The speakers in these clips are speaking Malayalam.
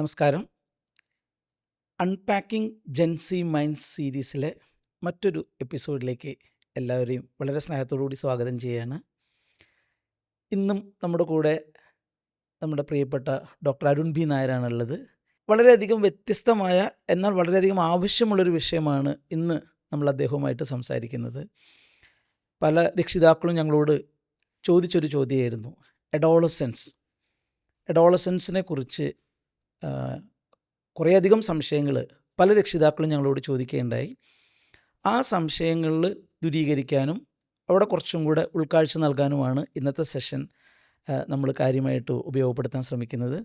നമസ്കാരം. അൺപാക്കിംഗ് ജെൻസി മൈൻഡ്സ് സീരീസിലെ മറ്റൊരു എപ്പിസോഡിലേക്ക് എല്ലാവരെയും വളരെ സ്നേഹത്തോടുകൂടി സ്വാഗതം ചെയ്യുകയാണ്. ഇന്നും നമ്മുടെ കൂടെ നമ്മുടെ പ്രിയപ്പെട്ട ഡോക്ടർ അരുൺ ബി നായരാണുള്ളത്. വളരെയധികം വ്യത്യസ്തമായ എന്നാൽ വളരെയധികം ആവശ്യമുള്ളൊരു വിഷയമാണ് ഇന്ന് നമ്മൾ അദ്ദേഹവുമായിട്ട് സംസാരിക്കുന്നത്. പല രക്ഷിതാക്കളും ഞങ്ങളോട് ചോദിച്ചൊരു ചോദ്യമായിരുന്നു എഡോളസൻസിനെ കുറിച്ച്. കുറേയധികം സംശയങ്ങൾ പല രക്ഷിതാക്കളും ഞങ്ങളോട് ചോദിക്കുകയുണ്ടായി. ആ സംശയങ്ങളിൽ ദൂരീകരിക്കാനും അവിടെ കുറച്ചും കൂടെ ഉൾക്കാഴ്ച നൽകാനുമാണ് ഇന്നത്തെ സെഷൻ നമ്മൾ കാര്യമായിട്ട് ഉപയോഗപ്പെടുത്താൻ ശ്രമിക്കുന്നത്.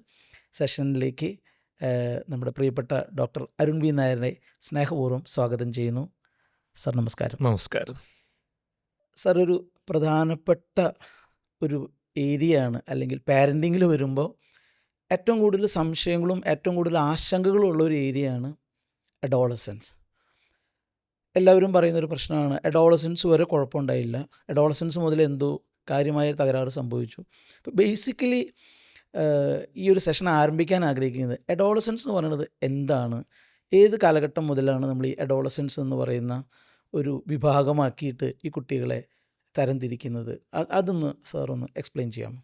സെഷനിലേക്ക് നമ്മുടെ പ്രിയപ്പെട്ട ഡോക്ടർ അരുൺ വി നായരെ സ്നേഹപൂർവ്വം സ്വാഗതം ചെയ്യുന്നു. സർ, നമസ്കാരം. നമസ്കാരം. സർ, ഒരു പ്രധാനപ്പെട്ട ഒരു ഏരിയയാണ്, അല്ലെങ്കിൽ പാരൻറ്റിങ്ങിൽ വരുമ്പോൾ ഏറ്റവും കൂടുതൽ സംശയങ്ങളും ഏറ്റവും കൂടുതൽ ആശങ്കകളും ഉള്ള ഒരു ഏരിയയാണ് അഡോളസൻസ്. എല്ലാവരും പറയുന്നൊരു പ്രശ്നമാണ്, അഡോളസൻസ് വരെ കുഴപ്പമുണ്ടായില്ല, അഡോളസൻസ് മുതൽ എന്തോ കാര്യമായ തകരാറ് സംഭവിച്ചു. ഇപ്പോൾ ബേസിക്കലി ഈ ഒരു സെഷൻ ആരംഭിക്കാൻ ആഗ്രഹിക്കുന്നത് അഡോളസൻസ് എന്ന് പറയുന്നത് എന്താണ്, ഏത് കാലഘട്ടം മുതലാണ് നമ്മൾ ഈ അഡോളസൻസ് എന്ന് പറയുന്ന ഒരു വിഭാഗമാക്കിയിട്ട് ഈ കുട്ടികളെ തരംതിരിക്കുന്നത്? അതൊന്ന് സാർ ഒന്ന് എക്സ്പ്ലെയിൻ ചെയ്യാമോ?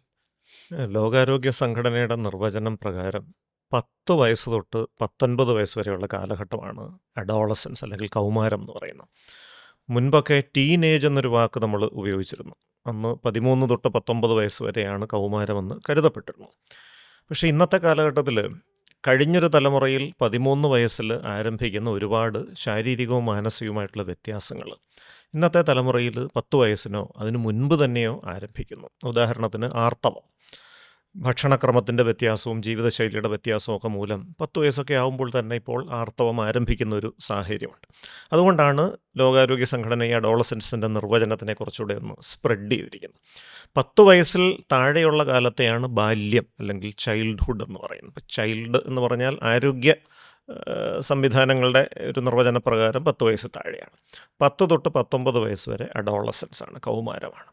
ലോകാരോഗ്യ സംഘടനയുടെ നിർവചനം പ്രകാരം 10 വയസ്സ് തൊട്ട് 19 വയസ്സ് വരെയുള്ള കാലഘട്ടമാണ് അഡോളസൻസ് അല്ലെങ്കിൽ കൗമാരം എന്ന് പറയുന്നത്. മുൻപൊക്കെ ടീനേജ് എന്നൊരു വാക്ക് നമ്മൾ ഉപയോഗിച്ചിരുന്നു. അന്ന് 13 തൊട്ട് 19 വയസ്സ് വരെയാണ് കൗമാരമെന്ന് കരുതപ്പെട്ടിരുന്നു. പക്ഷേ ഇന്നത്തെ കാലഘട്ടത്തിൽ കഴിഞ്ഞൊരു തലമുറയിൽ 13 വയസ്സിൽ ആരംഭിക്കുന്ന ഒരുപാട് ശാരീരികവും മാനസികവുമായിട്ടുള്ള വ്യത്യാസങ്ങൾ ഇന്നത്തെ തലമുറയിൽ 10 വയസ്സിനോ അതിനു മുൻപ് തന്നെയോ ആരംഭിക്കുന്നു. ഉദാഹരണത്തിന് ആർത്തവം, ഭക്ഷണക്രമത്തിൻ്റെ വ്യത്യാസവും ജീവിതശൈലിയുടെ വ്യത്യാസവും ഒക്കെ മൂലം 10 വയസ്സൊക്കെ ആകുമ്പോൾ തന്നെ ഇപ്പോൾ ആർത്തവം ആരംഭിക്കുന്ന ഒരു സാഹചര്യമുണ്ട്. അതുകൊണ്ടാണ് ലോകാരോഗ്യ സംഘടന ഈ അഡോളസൻസിൻ്റെ നിർവചനത്തിനെ കുറച്ചുകൂടെ ഒന്ന് സ്പ്രെഡ് ചെയ്തിരിക്കുന്നത്. 10 വയസ്സിൽ താഴെയുള്ള കാലത്തെയാണ് ബാല്യം അല്ലെങ്കിൽ ചൈൽഡ്ഹുഡ് എന്ന് പറയുന്നത്. ഇപ്പോൾ ചൈൽഡ് എന്ന് പറഞ്ഞാൽ ആരോഗ്യ സംവിധാനങ്ങളുടെ ഒരു നിർവചനപ്രകാരം 10 വയസ്സ് താഴെയാണ്. 10 തൊട്ട് 19 വയസ്സ് വരെ അഡോളസൻസ് ആണ്, കൗമാരമാണ്.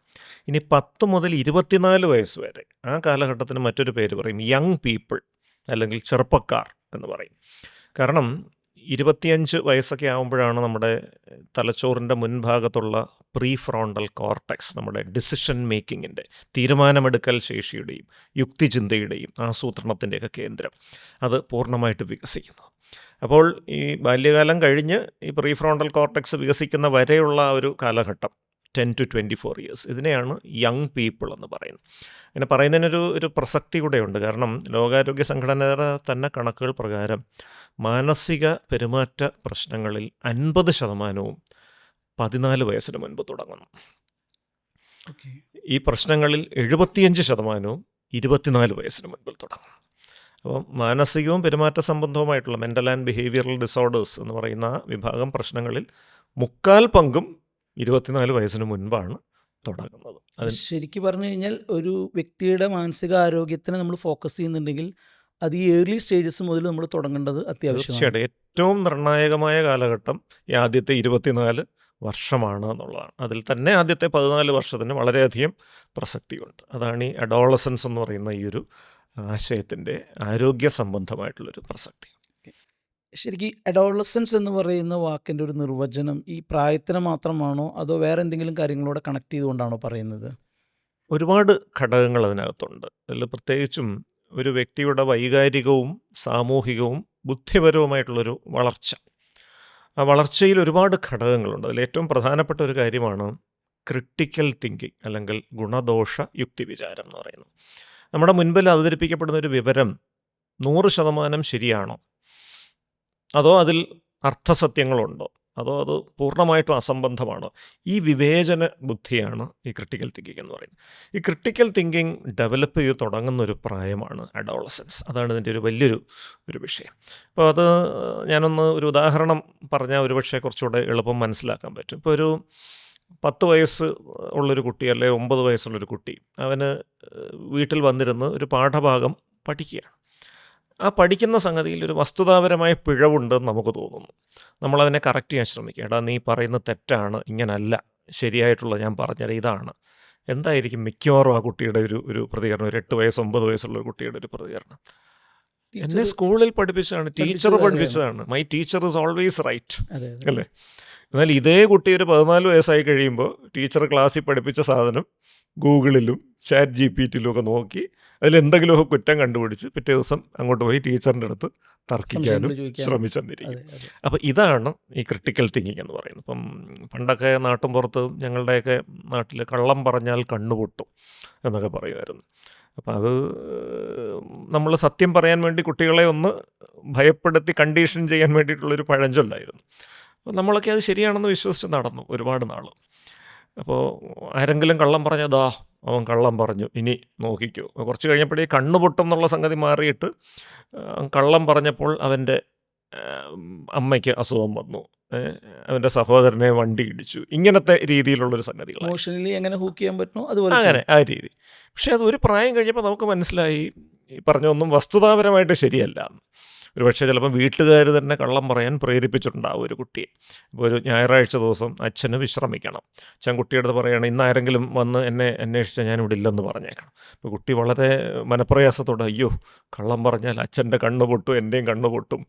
ഇനി 10 മുതൽ 24 വയസ്സ് വരെ, ആ കാലഘട്ടത്തിന് മറ്റൊരു പേര് പറയും യങ് പീപ്പിൾ അല്ലെങ്കിൽ ചെറുപ്പക്കാർ എന്ന് പറയും. കാരണം 25 വയസ്സൊക്കെ ആകുമ്പോഴാണ് നമ്മുടെ തലച്ചോറിൻ്റെ മുൻഭാഗത്തുള്ള പ്രീ ഫ്രോണ്ടൽ കോർട്ടെക്സ്, നമ്മുടെ ഡിസിഷൻ മേക്കിങ്ങിൻ്റെ, തീരുമാനമെടുക്കൽ ശേഷിയുടെയും യുക്തിചിന്തയുടെയും ആസൂത്രണത്തിൻ്റെയൊക്കെ കേന്ദ്രം, അത് പൂർണ്ണമായിട്ട് വികസിക്കുന്നു. അപ്പോൾ ഈ ബാല്യകാലം കഴിഞ്ഞ് ഈ പ്രീ ഫ്രോണ്ടൽ കോർട്ടെക്സ് വികസിക്കുന്ന വരെയുള്ള ഒരു കാലഘട്ടം 10 to 24 years, ഇതിനെയാണ് യങ് പീപ്പിൾ എന്ന് പറയുന്നത്. അങ്ങനെ പറയുന്നതിനൊരു പ്രസക്തി കൂടെയുണ്ട്. കാരണം ലോകാരോഗ്യ സംഘടനയുടെ തന്നെ കണക്കുകൾ പ്രകാരം മാനസിക പെരുമാറ്റ പ്രശ്നങ്ങളിൽ 50% 14 വയസ്സിന് മുൻപ് തുടങ്ങുന്നു. ഈ പ്രശ്നങ്ങളിൽ 75% 24 വയസ്സിന് മുൻപിൽ തുടങ്ങുന്നു. അപ്പം മാനസികവും പെരുമാറ്റ സംബന്ധവുമായിട്ടുള്ള മെൻ്റൽ ആൻഡ് ബിഹേവിയറൽ ഡിസോർഡേഴ്സ് എന്ന് പറയുന്ന വിഭാഗം പ്രശ്നങ്ങളിൽ 3/4 24 വയസ്സിന് മുൻപാണ് തുടങ്ങുന്നത്. ശരിക്കും പറഞ്ഞു കഴിഞ്ഞാൽ ഒരു വ്യക്തിയുടെ മാനസിക ആരോഗ്യത്തിന് നമ്മൾ ഫോക്കസ് ചെയ്യുന്നുണ്ടെങ്കിൽ അത് ഈ ഏർലി സ്റ്റേജസ് മുതൽ നമ്മൾ തുടങ്ങേണ്ടത് അത്യാവശ്യമാണ്. തീർച്ചയായിട്ടും ഏറ്റവും നിർണായകമായ കാലഘട്ടം ഈ ആദ്യത്തെ 24 വർഷമാണ് എന്നുള്ളതാണ്. അതിൽ തന്നെ ആദ്യത്തെ 14 വർഷത്തിന് വളരെയധികം പ്രസക്തിയുണ്ട്. അതാണ് ഈ അഡോളസൻസ് എന്ന് പറയുന്ന ഈ ഒരു ആശയത്തിൻ്റെ ആരോഗ്യ സംബന്ധമായിട്ടുള്ളൊരു പ്രസക്തി. ശരിക്കും അഡോളസൻസ് എന്ന് പറയുന്ന വാക്കിൻ്റെ ഒരു നിർവചനം ഈ പ്രായത്തിന് മാത്രമാണോ അതോ വേറെ എന്തെങ്കിലും കാര്യങ്ങളോട് കണക്ട് ചെയ്തുകൊണ്ടാണോ പറയുന്നത്? ഒരുപാട് ഘടകങ്ങൾ അതിനകത്തുണ്ട്. അതിൽ പ്രത്യേകിച്ചും ഒരു വ്യക്തിയുടെ വൈകാരികവും സാമൂഹികവും ബുദ്ധിപരവുമായിട്ടുള്ളൊരു വളർച്ച, ആ വളർച്ചയിൽ ഒരുപാട് ഘടകങ്ങളുണ്ട്. അതിൽ ഏറ്റവും പ്രധാനപ്പെട്ട ഒരു കാര്യമാണ് ക്രിട്ടിക്കൽ തിങ്കിങ് അല്ലെങ്കിൽ ഗുണദോഷ യുക്തിവിചാരം എന്ന് പറയുന്നത്. നമ്മുടെ മുൻപിൽ അവതരിപ്പിക്കപ്പെടുന്ന ഒരു വിവരം 100% ശരിയാണോ, അതോ അതിൽ അർത്ഥസത്യങ്ങളുണ്ടോ, അതോ അത് പൂർണ്ണമായിട്ടും അസംബന്ധമാണോ? ഈ വിവേചന ബുദ്ധിയാണ് ഈ ക്രിട്ടിക്കൽ തിങ്കിങ് എന്ന് പറയുന്നത്. ഈ ക്രിട്ടിക്കൽ തിങ്കിങ് ഡെവലപ്പ് ചെയ്ത് തുടങ്ങുന്ന ഒരു പ്രായമാണ് അഡോളസൻസ്. അതാണ് ഇതിൻ്റെ ഒരു വലിയൊരു വിഷയം. അപ്പോൾ അത് ഞാനൊന്ന് ഒരു ഉദാഹരണം പറഞ്ഞാൽ ഒരുപക്ഷെ കുറച്ചുകൂടെ എളുപ്പം മനസ്സിലാക്കാൻ പറ്റും. ഇപ്പോൾ ഒരു 10 വയസ്സ് ഉള്ളൊരു കുട്ടി അല്ലെങ്കിൽ 9 വയസ്സുള്ളൊരു കുട്ടി, അവന് വീട്ടിൽ വന്നിരുന്ന് ഒരു പാഠഭാഗം പഠിക്കുകയാണ്. ആ പഠിക്കുന്ന സംഗതിയിൽ ഒരു വസ്തുതാപരമായ പിഴവുണ്ടെന്ന് നമുക്ക് തോന്നുന്നു. നമ്മളവനെ കറക്റ്റ് ചെയ്യാൻ ശ്രമിക്കുക. എടാ, നീ പറയുന്നത് തെറ്റാണ്, ഇങ്ങനല്ല, ശരിയായിട്ടുള്ളത് ഞാൻ പറഞ്ഞത് ഇതാണ്. എന്തായിരിക്കും മിക്കവാറും ആ കുട്ടിയുടെ ഒരു പ്രതികരണം? ഒരു 8 വയസ്സ് 9 വയസ്സുള്ള ഒരു കുട്ടിയുടെ ഒരു പ്രതികരണം. എന്നെ ടീച്ചർ സ്കൂളിൽ പഠിപ്പിച്ചതാണ്, ടീച്ചർ പഠിപ്പിച്ചത് കാര്യമാണ്. പഠിപ്പിച്ചതാണ്. My teacher is always right, അതെ അതെ അല്ലേ? എന്നാൽ ഇതേ കുട്ടി ഒരു 14 വയസ്സായി കഴിയുമ്പോൾ ടീച്ചർ ക്ലാസ്സിൽ പഠിപ്പിച്ച സാധനം ഗൂഗിളിലും ചാറ്റ് GPT-ലും ഒക്കെ നോക്കി അതിലെന്തെങ്കിലുമൊക്കെ കുറ്റം കണ്ടുപിടിച്ച് പിറ്റേ ദിവസം അങ്ങോട്ട് പോയി ടീച്ചറിൻ്റെ അടുത്ത് തർക്കിക്കാനും സംശയങ്ങൾ ചോദിക്കാനും. ശ്രമിച്ചെന്നിരിക്കും. അതെ അതെ അപ്പോൾ ഇതാണ് ഈ ക്രിട്ടിക്കൽ തിങ്കിങ് എന്ന് പറയുന്നത്. ഇപ്പം പണ്ടൊക്കെ നാട്ടുമ്പുറത്ത് ഞങ്ങളുടെയൊക്കെ നാട്ടിൽ കള്ളം പറഞ്ഞാൽ കണ്ണുപൊട്ടും എന്നൊക്കെ പറയുമായിരുന്നു. അപ്പം അത് നമ്മൾ സത്യം പറയാൻ വേണ്ടി കുട്ടികളെ ഒന്ന് ഭയപ്പെടുത്തി കണ്ടീഷൻ ചെയ്യാൻ വേണ്ടിയിട്ടുള്ളൊരു പഴഞ്ചൊല്ലായിരുന്നു. അപ്പോൾ നമ്മളൊക്കെ അത് ശരിയാണെന്ന് വിശ്വസിച്ച് നടന്നു ഒരുപാട് നാൾ. അപ്പോൾ ആരെങ്കിലും കള്ളം പറഞ്ഞാൽ ദാ അവൻ കള്ളം പറഞ്ഞു, ഇനി നോക്കിക്കോ. കുറച്ച് കഴിഞ്ഞപ്പോഴേ കണ്ണ് പൊട്ടും എന്നുള്ള സംഗതി മാറിയിട്ട് കള്ളം പറഞ്ഞപ്പോൾ അവൻ്റെ അമ്മയ്ക്ക് അസുഖം വന്നു, അവൻ്റെ സഹോദരനെ വണ്ടി ഇടിച്ചു, ഇങ്ങനത്തെ രീതിയിലുള്ളൊരു സംഗതികളായി. ഇമോഷണലി എങ്ങനെ ഹൂക്ക് ചെയ്യാൻ പറ്റുമോ അതുപോലെ അങ്ങനെ ചെയ്യും. ആ രീതി. പക്ഷേ അത് ഒരു പ്രായം കഴിഞ്ഞപ്പോൾ നമുക്ക് മനസ്സിലായി ഈ പറഞ്ഞൊന്നും വസ്തുതാപരമായിട്ട് ശരിയല്ല. ഒരു പക്ഷേ ചിലപ്പം വീട്ടുകാർ തന്നെ കള്ളം പറയാൻ പ്രേരിപ്പിച്ചിട്ടുണ്ടാവും ഒരു കുട്ടിയെ. ഇപ്പോൾ ഒരു ഞായറാഴ്ച ദിവസം അച്ഛന് വിശ്രമിക്കണം. അച്ഛൻ കുട്ടിയുടെ അടുത്ത് പറയുകയാണ്, ഇന്ന് ആരെങ്കിലും വന്ന് എന്നെ അന്വേഷിച്ചാൽ ഞാനിവിടെ ഇല്ലെന്ന് പറഞ്ഞേക്കണം. അപ്പോൾ കുട്ടി വളരെ മനപ്രയാസത്തോടെ, അയ്യോ കള്ളം പറഞ്ഞാൽ അച്ഛൻ്റെ കണ്ണ് പൊട്ടും, എൻ്റെയും കണ്ണ് പൊട്ടും.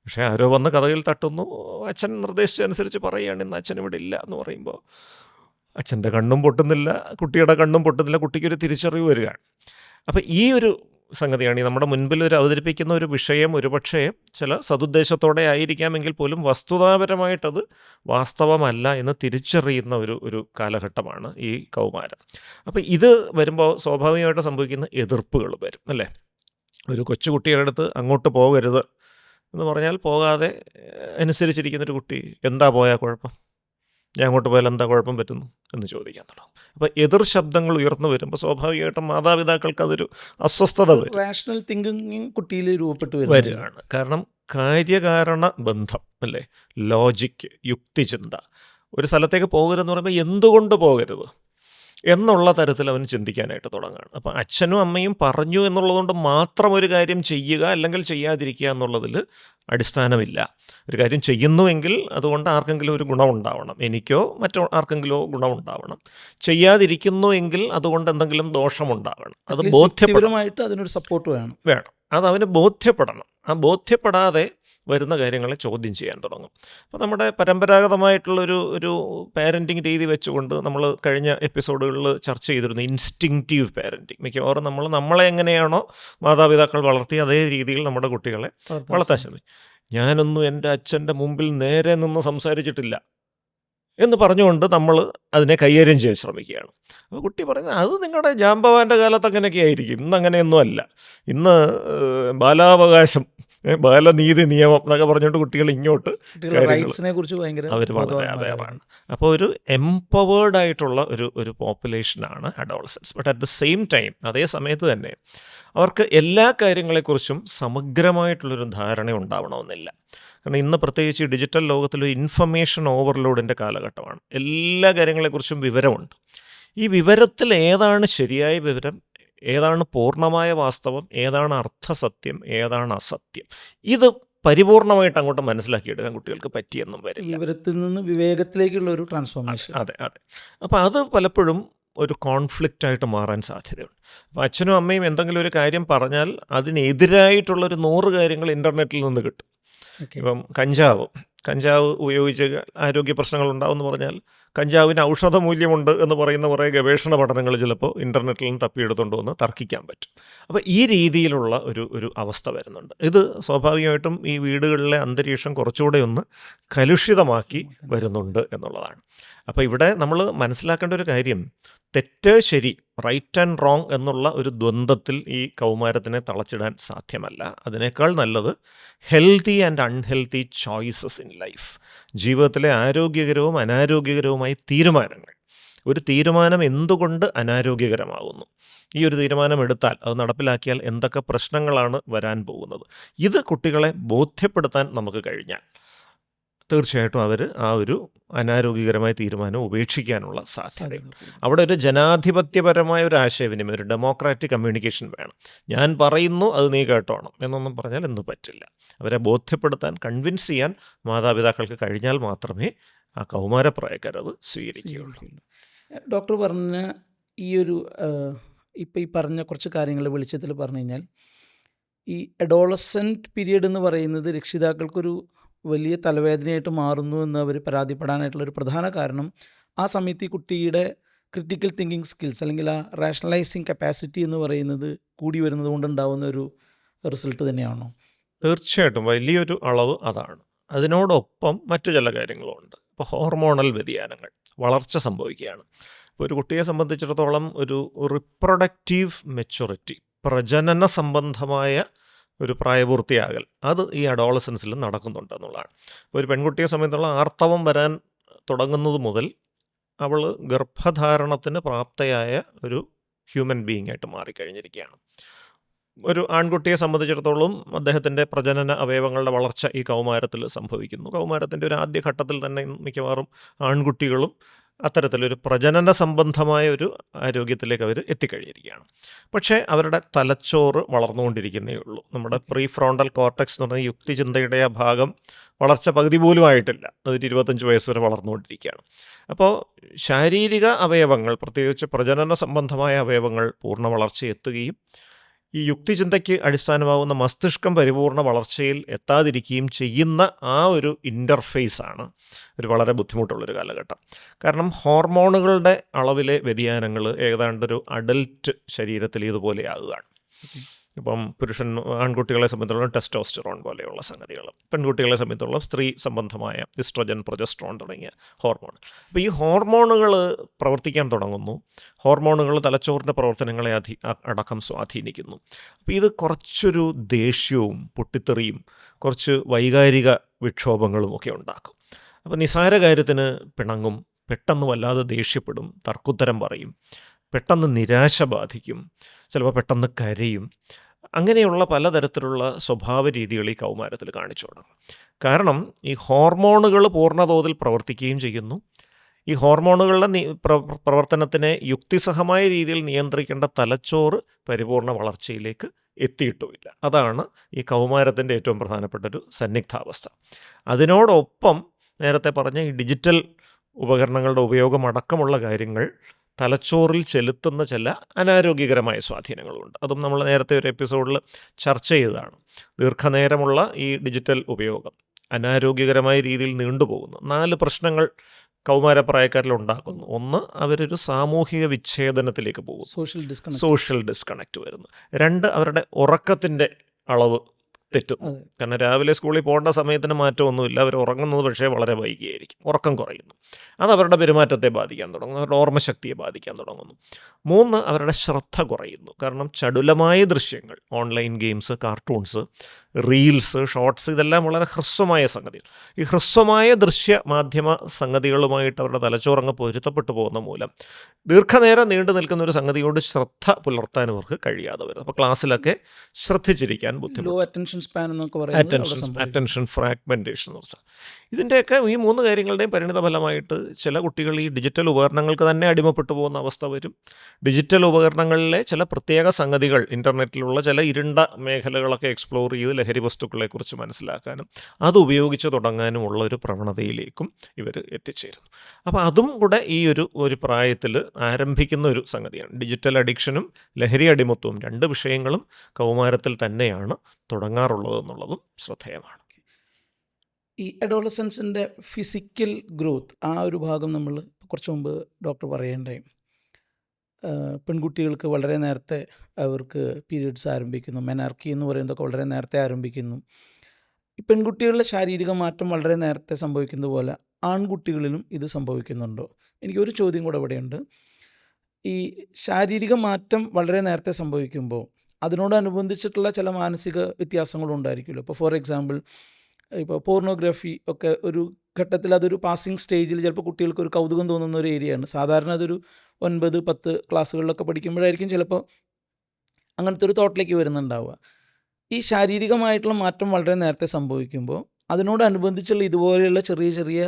പക്ഷേ ആരോ വന്ന് കഥകിൽ തട്ടുന്നു, അച്ഛൻ നിർദ്ദേശിച്ചനുസരിച്ച് പറയുകയാണ് ഇന്ന് അച്ഛൻ ഇവിടെ ഇല്ല എന്ന് പറയുമ്പോൾ അച്ഛൻ്റെ കണ്ണും പൊട്ടുന്നില്ല, കുട്ടിയുടെ കണ്ണും പൊട്ടുന്നില്ല, കുട്ടിക്കൊരു തിരിച്ചറിവ് വരികയാണ്. അപ്പോൾ ഈ ഒരു സംഗതിയാണ് ഈ നമ്മുടെ മുൻപിൽ ഒരു അവതരിപ്പിക്കുന്ന ഒരു വിഷയം ഒരുപക്ഷേ ചില സതുദ്ദേശത്തോടെ ആയിരിക്കാമെങ്കിൽ പോലും വസ്തുതാപരമായിട്ടത് വാസ്തവമല്ല എന്ന് തിരിച്ചറിയുന്ന ഒരു കാലഘട്ടമാണ് ഈ കൗമാരം. അപ്പോൾ ഇത് വരുമ്പോൾ സ്വാഭാവികമായിട്ട് സംഭവിക്കുന്ന എതിർപ്പുകൾ വരും, അല്ലേ? ഒരു കൊച്ചുകുട്ടിയുടെ അടുത്ത് അങ്ങോട്ട് പോകരുത് എന്ന് പറഞ്ഞാൽ പോകാതെ അനുസരിച്ചിരിക്കുന്നൊരു കുട്ടി എന്താ പോയാൽ കുഴപ്പം, ഞാൻ അങ്ങോട്ട് പോയാൽ എന്താ കുഴപ്പം പറ്റുന്നു എന്ന് ചോദിക്കാൻ തുടങ്ങും. അപ്പോൾ എതിർ ശബ്ദങ്ങൾ ഉയർന്നു വരുമ്പോൾ സ്വാഭാവികമായിട്ടും മാതാപിതാക്കൾക്ക് അതൊരു അസ്വസ്ഥത വരും, റാഷണൽ തിങ്കിങ് കുട്ടിയിൽ രൂപപ്പെട്ടു വരികയാണ്. കാരണം കാര്യകാരണ ബന്ധം, അല്ലേ? ലോജിക്ക്, യുക്തിചിന്ത. ഒരു സ്ഥലത്തേക്ക് പോകരുതെന്ന് പറയുമ്പോൾ എന്തുകൊണ്ട് പോകരുത് എന്നുള്ള തരത്തിൽ അവൻ ചിന്തിക്കാനായിട്ട് തുടങ്ങുകയാണ്. അപ്പോൾ അച്ഛനും അമ്മയും പറഞ്ഞു എന്നുള്ളതുകൊണ്ട് മാത്രം ഒരു കാര്യം ചെയ്യുക അല്ലെങ്കിൽ ചെയ്യാതിരിക്കുക എന്നുള്ളതിൽ അടിസ്ഥാനമില്ല. ഒരു കാര്യം ചെയ്യുന്നുവെങ്കിൽ അതുകൊണ്ട് ആർക്കെങ്കിലും ഒരു ഗുണമുണ്ടാവണം, എനിക്കോ മറ്റോ ആർക്കെങ്കിലോ ഗുണമുണ്ടാവണം. ചെയ്യാതിരിക്കുന്നു എങ്കിൽ അതുകൊണ്ട് എന്തെങ്കിലും ദോഷമുണ്ടാകണം. അത് ബോധ്യപ്പെടണം, അതിനൊരു സപ്പോർട്ട് വേണം. അത് അവന് ബോധ്യപ്പെടണം. ആ ബോധ്യപ്പെടാതെ വരുന്ന കാര്യങ്ങളെ ചോദ്യം ചെയ്യാൻ തുടങ്ങും. അപ്പോൾ നമ്മുടെ പരമ്പരാഗതമായിട്ടുള്ളൊരു പാരൻറ്റിങ് രീതി വെച്ചുകൊണ്ട് നമ്മൾ കഴിഞ്ഞ എപ്പിസോഡുകളിൽ ചർച്ച ചെയ്തിരുന്നു ഇൻസ്റ്റിങ്ക്റ്റീവ് പാരൻറ്റിങ്. മിക്കവാറും നമ്മളെ എങ്ങനെയാണോ മാതാപിതാക്കൾ വളർത്തി അതേ രീതിയിൽ നമ്മുടെ കുട്ടികളെ വളർത്താൻ ശ്രമിക്കും. ഞാനൊന്നും എൻ്റെ അച്ഛൻ്റെ മുമ്പിൽ നേരെ നിന്ന് സംസാരിച്ചിട്ടില്ല എന്ന് പറഞ്ഞുകൊണ്ട് നമ്മൾ അതിനെ കൈകാര്യം ചെയ്യാൻ ശ്രമിക്കുകയാണ്. അപ്പോൾ കുട്ടി പറയുന്നത് അത് നിങ്ങളുടെ ജാമ്പവാൻ്റെ കാലത്ത് അങ്ങനെയൊക്കെ ആയിരിക്കും, ഇന്ന് അങ്ങനെയൊന്നും അല്ല, ഇന്ന് ബാലാവകാശം, ബാലനീതി നിയമം എന്നൊക്കെ പറഞ്ഞുകൊണ്ട് കുട്ടികൾ ഇങ്ങോട്ട് അവർ വളരെ അവെയറാണ്. അപ്പോൾ ഒരു എംപവേർഡ് ആയിട്ടുള്ള ഒരു പോപ്പുലേഷനാണ് adolescence. But at the same time അതേ സമയത്ത് തന്നെ അവർക്ക് എല്ലാ കാര്യങ്ങളെക്കുറിച്ചും സമഗ്രമായിട്ടുള്ളൊരു ധാരണ ഉണ്ടാവണമെന്നില്ല. കാരണം ഇന്ന് പ്രത്യേകിച്ച് ഡിജിറ്റൽ ലോകത്തിലൊരു ഇൻഫർമേഷൻ ഓവർലോഡിൻ്റെ കാലഘട്ടമാണ്. എല്ലാ കാര്യങ്ങളെക്കുറിച്ചും വിവരമുണ്ട്. ഈ വിവരത്തിൽ ഏതാണ് ശരിയായ വിവരം, ഏതാണ് പൂർണ്ണമായ വാസ്തവം, ഏതാണ് അർത്ഥസത്യം, ഏതാണ് അസത്യം, ഇത് പരിപൂർണമായിട്ട് അങ്ങോട്ട് മനസ്സിലാക്കിയെടുക്കാൻ കുട്ടികൾക്ക് പറ്റിയെന്നും വരില്ല. വിവരത്തിൽ നിന്ന് വിവേകത്തിലേക്കുള്ള ഒരു ട്രാൻസ്ഫോർമേഷൻ. അതെ. അപ്പോൾ അത് പലപ്പോഴും ഒരു കോൺഫ്ലിക്റ്റായിട്ട് മാറാൻ സാധ്യതയുണ്ട്. അപ്പോൾ അച്ഛനും അമ്മയും എന്തെങ്കിലും ഒരു കാര്യം പറഞ്ഞാൽ അതിനെതിരായിട്ടുള്ളൊരു 100 കാര്യങ്ങൾ ഇൻ്റർനെറ്റിൽ നിന്ന് കിട്ടും. ഇപ്പം കഞ്ചാവ് ഉപയോഗിച്ച് ആരോഗ്യ പ്രശ്നങ്ങൾ ഉണ്ടാവുമെന്ന് പറഞ്ഞാൽ കഞ്ചാവിന് ഔഷധ മൂല്യമുണ്ട് എന്ന് പറയുന്ന കുറേ ഗവേഷണ പഠനങ്ങൾ ചിലപ്പോൾ ഇൻ്റർനെറ്റിൽ നിന്ന് തപ്പിയെടുത്തുകൊണ്ട് വന്ന് തർക്കിക്കാൻ പറ്റും. അപ്പോൾ ഈ രീതിയിലുള്ള ഒരു അവസ്ഥ വരുന്നുണ്ട്. ഇത് സ്വാഭാവികമായിട്ടും ഈ വീടുകളിലെ അന്തരീക്ഷം കുറച്ചുകൂടെ ഒന്ന് കലുഷിതമാക്കി വരുന്നുണ്ട് എന്നുള്ളതാണ്. അപ്പോൾ ഇവിടെ നമ്മൾ മനസ്സിലാക്കേണ്ട ഒരു കാര്യം, തെറ്റ് ശരി, റൈറ്റ് ആൻഡ് റോങ് എന്നുള്ള ഒരു ദ്വന്ദ്വത്തിൽ ഈ കൗമാരത്തിനെ തളച്ചിടാൻ സാധ്യമല്ല. അതിനേക്കാൾ നല്ലത് healthy and unhealthy choices in life, ജീവിതത്തിലെ ആരോഗ്യകരവും അനാരോഗ്യകരവുമായ തീരുമാനങ്ങൾ. ഒരു തീരുമാനം എന്തുകൊണ്ട് അനാരോഗ്യകരമാകുന്നു, ഈ ഒരു തീരുമാനം എടുത്താൽ അത് നടപ്പിലാക്കിയാൽ എന്തൊക്കെ പ്രശ്നങ്ങളാണ് വരാൻ പോകുന്നത്, ഇത് കുട്ടികളെ ബോധ്യപ്പെടുത്താൻ നമുക്ക് കഴിഞ്ഞാൽ തീർച്ചയായിട്ടും അവർ ആ ഒരു അനാരോഗ്യകരമായ തീരുമാനം ഉപേക്ഷിക്കാനുള്ള സാധ്യതയുണ്ട്. അവിടെ ഒരു ജനാധിപത്യപരമായ ഒരു ആശയവിനിമയം, ഒരു ഡെമോക്രാറ്റിക് കമ്മ്യൂണിക്കേഷൻ വേണം. ഞാൻ പറയുന്നു അത് നീ കേട്ടോണം എന്നൊന്നും പറഞ്ഞാൽ എന്ത് പറ്റില്ല. അവരെ ബോധ്യപ്പെടുത്താൻ, കൺവിൻസ് ചെയ്യാൻ മാതാപിതാക്കൾക്ക് കഴിഞ്ഞാൽ മാത്രമേ ആ കൗമാരപ്രായക്കാരത് സ്വീകരിക്കുകയുള്ളൂ. ഡോക്ടർ പറഞ്ഞ ഈ പറഞ്ഞ കുറച്ച് കാര്യങ്ങൾ വെളിച്ചത്തിൽ പറഞ്ഞു കഴിഞ്ഞാൽ ഈ അഡോളസെൻ്റ് പീരിയഡ് എന്ന് പറയുന്നത് രക്ഷിതാക്കൾക്കൊരു വലിയ തലവേദനയായിട്ട് മാറുന്നു എന്ന് അവർ പരാതിപ്പെടാനായിട്ടുള്ളൊരു പ്രധാന കാരണം ആ സമയത്ത് ഈ കുട്ടിയുടെ ക്രിട്ടിക്കൽ തിങ്കിങ് സ്കിൽസ് അല്ലെങ്കിൽ ആ റാഷണലൈസിങ് കപ്പാസിറ്റി എന്ന് പറയുന്നത് കൂടി വരുന്നത് കൊണ്ടുണ്ടാവുന്ന ഒരു റിസൾട്ട് തന്നെയാണോ? തീർച്ചയായിട്ടും വലിയൊരു അളവ് അതാണ്. അതിനോടൊപ്പം മറ്റു ചില കാര്യങ്ങളുമുണ്ട്. ഇപ്പോൾ ഹോർമോണൽ വ്യതിയാനങ്ങൾ വളർച്ച സംഭവിക്കുകയാണ്. ഇപ്പോൾ ഒരു കുട്ടിയെ സംബന്ധിച്ചിടത്തോളം ഒരു റിപ്രൊഡക്റ്റീവ് മെച്യൂറിറ്റി, പ്രജനന സംബന്ധമായ ഒരു പ്രായപൂർത്തിയാകൽ, അത് ഈ അഡോളസൻസിൽ നടക്കുന്നുണ്ട് എന്നുള്ളതാണ്. ഇപ്പോൾ ഒരു പെൺകുട്ടിയെ സംബന്ധിച്ചുള്ള ആർത്തവം വരാൻ തുടങ്ങുന്നത് മുതൽ അവൾ ഗർഭധാരണത്തിന് പ്രാപ്തയായ ഒരു ഹ്യൂമൻ ബീയിങ് ആയിട്ട് മാറിക്കഴിഞ്ഞിരിക്കുകയാണ്. ഒരു ആൺകുട്ടിയെ സംബന്ധിച്ചിടത്തോളം അദ്ദേഹത്തിൻ്റെ പ്രജനന അവയവങ്ങളുടെ വളർച്ച ഈ കൗമാരത്തിൽ സംഭവിക്കുന്നു. കൗമാരത്തിൻ്റെ ഒരു ആദ്യ ഘട്ടത്തിൽ തന്നെ മിക്കവാറും ആൺകുട്ടികളും അത്തരത്തിലൊരു പ്രജനന സംബന്ധമായ ഒരു ആരോഗ്യത്തിലേക്ക് അവർ എത്തിക്കഴിഞ്ഞിരിക്കുകയാണ്. പക്ഷേ അവരുടെ തലച്ചോറ് വളർന്നുകൊണ്ടിരിക്കുന്നേ ഉള്ളൂ. നമ്മുടെ പ്രീ ഫ്രോണ്ടൽ കോർട്ടക്സ് എന്ന് പറഞ്ഞ യുക്തിചിന്തയുടെ ആ ഭാഗം വളർച്ച പകുതി പോലും ആയിട്ടില്ല. അതൊരു 25 വയസ്സ് വരെ വളർന്നുകൊണ്ടിരിക്കുകയാണ്. അപ്പോൾ ശാരീരിക അവയവങ്ങൾ, പ്രത്യേകിച്ച് പ്രജനന സംബന്ധമായ അവയവങ്ങൾ പൂർണ്ണ വളർച്ച എത്തുകയും ഈ യുക്തിചിന്തയ്ക്ക് അടിസ്ഥാനമാവുന്ന മസ്തിഷ്കം പരിപൂർണ വളർച്ചയിൽ എത്താതിരിക്കുകയും ചെയ്യുന്ന ആ ഒരു ഇൻ്റർഫേസാണ് ഒരു വളരെ ബുദ്ധിമുട്ടുള്ളൊരു കാലഘട്ടം. കാരണം ഹോർമോണുകളുടെ അളവിലെ വ്യതിയാനങ്ങൾ ഏതാണ്ടൊരു അഡൽറ്റ് ശരീരത്തിൽ ഇതുപോലെയാകുകയാണ്. ഇപ്പം ആൺകുട്ടികളെ സംബന്ധിച്ചുള്ള ടെസ്റ്റോസ്റ്ററോൺ പോലെയുള്ള സംഗതികൾ, പെൺകുട്ടികളെ സംബന്ധിച്ചുള്ള സ്ത്രീ സംബന്ധമായ ഇസ്ട്രോജൻ, പ്രൊജസ്ട്രോൺ തുടങ്ങിയ ഹോർമോൺ. അപ്പോൾ ഈ ഹോർമോണുകൾ പ്രവർത്തിക്കാൻ തുടങ്ങുന്നു. ഹോർമോണുകൾ തലച്ചോറിൻ്റെ പ്രവർത്തനങ്ങളെ അടക്കം സ്വാധീനിക്കുന്നു. അപ്പോൾ ഇത് കുറച്ചൊരു ദേഷ്യവും പൊട്ടിത്തെറിയും കുറച്ച് വൈകാരിക വിക്ഷോഭങ്ങളും ഒക്കെ ഉണ്ടാക്കും. അപ്പോൾ നിസ്സാര കാര്യത്തിന് പിണങ്ങും, പെട്ടെന്ന് വല്ലാതെ ദേഷ്യപ്പെടും, തർക്കുത്തരം പറയും, പെട്ടെന്ന് നിരാശ ബാധിക്കും, ചിലപ്പോൾ പെട്ടെന്ന് കരയും. അങ്ങനെയുള്ള പലതരത്തിലുള്ള സ്വഭാവ രീതികൾ ഈ കൗമാരത്തിൽ കാണിച്ചു തുടങ്ങും. കാരണം ഈ ഹോർമോണുകൾ പൂർണ്ണതോതിൽ പ്രവർത്തിക്കുകയും ചെയ്യുന്നു. ഈ ഹോർമോണുകളുടെ പ്രവർത്തനത്തിനെ യുക്തിസഹമായ രീതിയിൽ നിയന്ത്രിക്കേണ്ട തലച്ചോറ് പരിപൂർണ വളർച്ചയിലേക്ക് എത്തിയിട്ടുമില്ല. അതാണ് ഈ കൗമാരത്തിൻ്റെ ഏറ്റവും പ്രധാനപ്പെട്ടൊരു സന്നിഗ്ധാവസ്ഥ. അതിനോടൊപ്പം നേരത്തെ പറഞ്ഞ ഈ ഡിജിറ്റൽ ഉപകരണങ്ങളുടെ ഉപയോഗം അടക്കമുള്ള കാര്യങ്ങൾ തലച്ചോറിൽ ചെലുത്തുന്ന ചില അനാരോഗ്യകരമായ സ്വാധീനങ്ങളുണ്ട്. അതും നമ്മൾ നേരത്തെ ഒരു എപ്പിസോഡിൽ ചർച്ച ചെയ്തതാണ്. ദീർഘനേരമുള്ള ഈ ഡിജിറ്റൽ ഉപയോഗം അനാരോഗ്യകരമായ രീതിയിൽ നീണ്ടുപോകുന്നു. 4 പ്രശ്നങ്ങൾ കൗമാരപ്രായക്കാരിൽ ഉണ്ടാക്കുന്നു. ഒന്ന്, അവരൊരു സാമൂഹിക വിച്ഛേദനത്തിലേക്ക് പോകുന്നു, സോഷ്യൽ ഡിസ്കണക്റ്റ് വരുന്നു. 2, അവരുടെ ഉറക്കത്തിൻ്റെ അളവ് തെറ്റുന്നു. കാരണം രാവിലെ സ്കൂളിൽ പോകേണ്ട സമയത്തിന് മാറ്റമൊന്നുമില്ല, അവർ ഉറങ്ങുന്നത് പക്ഷേ വളരെ വൈകിയായിരിക്കും, ഉറക്കം കുറയുന്നു. അത് അവരുടെ പെരുമാറ്റത്തെ ബാധിക്കാൻ തുടങ്ങുന്നു, അവരുടെ ഓർമ്മശക്തിയെ ബാധിക്കാൻ തുടങ്ങുന്നു. 3, അവരുടെ ശ്രദ്ധ കുറയുന്നു. കാരണം ചടുലമായ ദൃശ്യങ്ങൾ, online games, cartoons, reels, shorts, ഇതെല്ലാം വളരെ ഹ്രസ്വമായ സംഗതികൾ. ഈ ഹ്രസ്വമായ ദൃശ്യ മാധ്യമ സംഗതികളുമായിട്ട് അവരുടെ തലച്ചോറങ്ങ് പൊരുത്തപ്പെട്ടു പോകുന്ന മൂലം ദീർഘനേരം നീണ്ടു നിൽക്കുന്ന ഒരു സംഗതിയോട് ശ്രദ്ധ പുലർത്താൻ അവർക്ക് കഴിയാതെ വരും. അപ്പോൾ ക്ലാസ്സിലൊക്കെ ശ്രദ്ധിച്ചിരിക്കാൻ ബുദ്ധിമുട്ട്, അറ്റൻഷൻ ഫ്രാഗ്മെൻറ്റേഷൻ എന്ന് പറഞ്ഞാൽ. ഇതിൻ്റെയൊക്കെ ഈ 3 കാര്യങ്ങളുടെയും പരിണിത ഫലമായിട്ട് ചില കുട്ടികൾ ഈ ഡിജിറ്റൽ ഉപകരണങ്ങൾക്ക് തന്നെ അടിമപ്പെട്ടു പോകുന്ന അവസ്ഥ വരും. ഡിജിറ്റൽ ഉപകരണങ്ങളിലെ ചില പ്രത്യേക സംഗതികൾ, ഇൻ്റർനെറ്റിലുള്ള ചില ഇരുണ്ട മേഖലകളൊക്കെ എക്സ്പ്ലോർ ചെയ്ത് ലഹരി വസ്തുക്കളെക്കുറിച്ച് മനസ്സിലാക്കാനും അത് ഉപയോഗിച്ച് തുടങ്ങാനുമുള്ള ഒരു പ്രവണതയിലേക്കും ഇവർ എത്തിച്ചേരുന്നു. അപ്പോൾ അതും കൂടെ ഈ ഒരു പ്രായത്തിൽ ആരംഭിക്കുന്ന ഒരു സംഗതിയാണ്. ഡിജിറ്റൽ അഡിക്ഷനും ലഹരി അടിമത്വവും 2 വിഷയങ്ങളും കൗമാരത്തിൽ തന്നെയാണ് തുടങ്ങാറുള്ളത് എന്നുള്ളതും ശ്രദ്ധേയമാണ്. ഈ അഡോളസൻസിൻ്റെ ഫിസിക്കൽ ഗ്രോത്ത്, ആ ഒരു ഭാഗം നമ്മൾ കുറച്ച് മുമ്പ് ഡോക്ടർ പറയേണ്ടായി. പെൺകുട്ടികൾക്ക് വളരെ നേരത്തെ അവർക്ക് പീരിയഡ്സ് ആരംഭിക്കുന്നു, മെനാർക്കി എന്ന് പറയുന്നതൊക്കെ വളരെ നേരത്തെ ആരംഭിക്കുന്നു. ഈ പെൺകുട്ടികളുടെ ശാരീരിക മാറ്റം വളരെ നേരത്തെ സംഭവിക്കുന്നത് പോലെ ആൺകുട്ടികളിലും ഇത് സംഭവിക്കുന്നുണ്ടോ? എനിക്കൊരു ചോദ്യം കൂടെ ഇവിടെയുണ്ട്. ഈ ശാരീരിക മാറ്റം വളരെ നേരത്തെ സംഭവിക്കുമ്പോൾ അതിനോടനുബന്ധിച്ചിട്ടുള്ള ചില മാനസിക വ്യത്യാസങ്ങളും ഉണ്ടായിരിക്കുമല്ലോ. ഇപ്പോൾ ഫോർ എക്സാമ്പിൾ, ഇപ്പോൾ പോർണോഗ്രാഫി ഒക്കെ ഒരു ഘട്ടത്തിൽ അതൊരു പാസിംഗ് സ്റ്റേജിൽ ചിലപ്പോൾ കുട്ടികൾക്ക് ഒരു കൗതുകം തോന്നുന്ന ഒരു ഏരിയയാണ്. സാധാരണ അതൊരു 9, 10 ക്ലാസ്സുകളിലൊക്കെ പഠിക്കുമ്പോഴായിരിക്കും ചിലപ്പോൾ അങ്ങനത്തെ ഒരു തോട്ടിലേക്ക് വരുന്നുണ്ടാവുക. ഈ ശാരീരികമായിട്ടുള്ള മാറ്റം വളരെ നേരത്തെ സംഭവിക്കുമ്പോൾ അതിനോടനുബന്ധിച്ചുള്ള ഇതുപോലെയുള്ള ചെറിയ ചെറിയ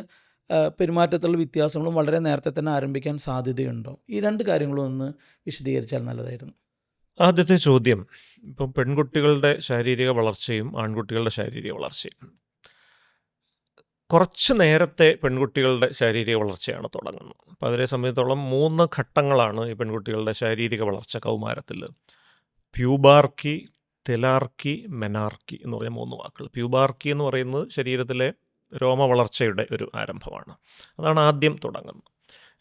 പെരുമാറ്റത്തിലുള്ള വ്യത്യാസങ്ങളും വളരെ നേരത്തെ തന്നെ ആരംഭിക്കാൻ സാധ്യതയുണ്ടോ? ഈ 2 കാര്യങ്ങളും ഒന്ന് വിശദീകരിച്ചാൽ നല്ലതായിരുന്നു. ആദ്യത്തെ ചോദ്യം, ഇപ്പം പെൺകുട്ടികളുടെ ശാരീരിക വളർച്ചയും ആൺകുട്ടികളുടെ ശാരീരിക വളർച്ചയും, കുറച്ച് നേരത്തെ പെൺകുട്ടികളുടെ ശാരീരിക വളർച്ചയാണ് തുടങ്ങുന്നത്. അപ്പോൾ അവരെ സംബന്ധിച്ചിടത്തോളം 3 ഘട്ടങ്ങളാണ് ഈ പെൺകുട്ടികളുടെ ശാരീരിക വളർച്ച കൗമാരത്തിൽ. പ്യൂബാർക്കി, തെലാർക്കി, മെനാർക്കി എന്ന് പറയുന്ന 3 വാക്കുകൾ. പ്യൂബാർക്കി എന്ന് പറയുന്നത് ശരീരത്തിലെ രോമ വളർച്ചയുടെ ഒരു ആരംഭമാണ്. അതാണ് ആദ്യം തുടങ്ങുന്നത്.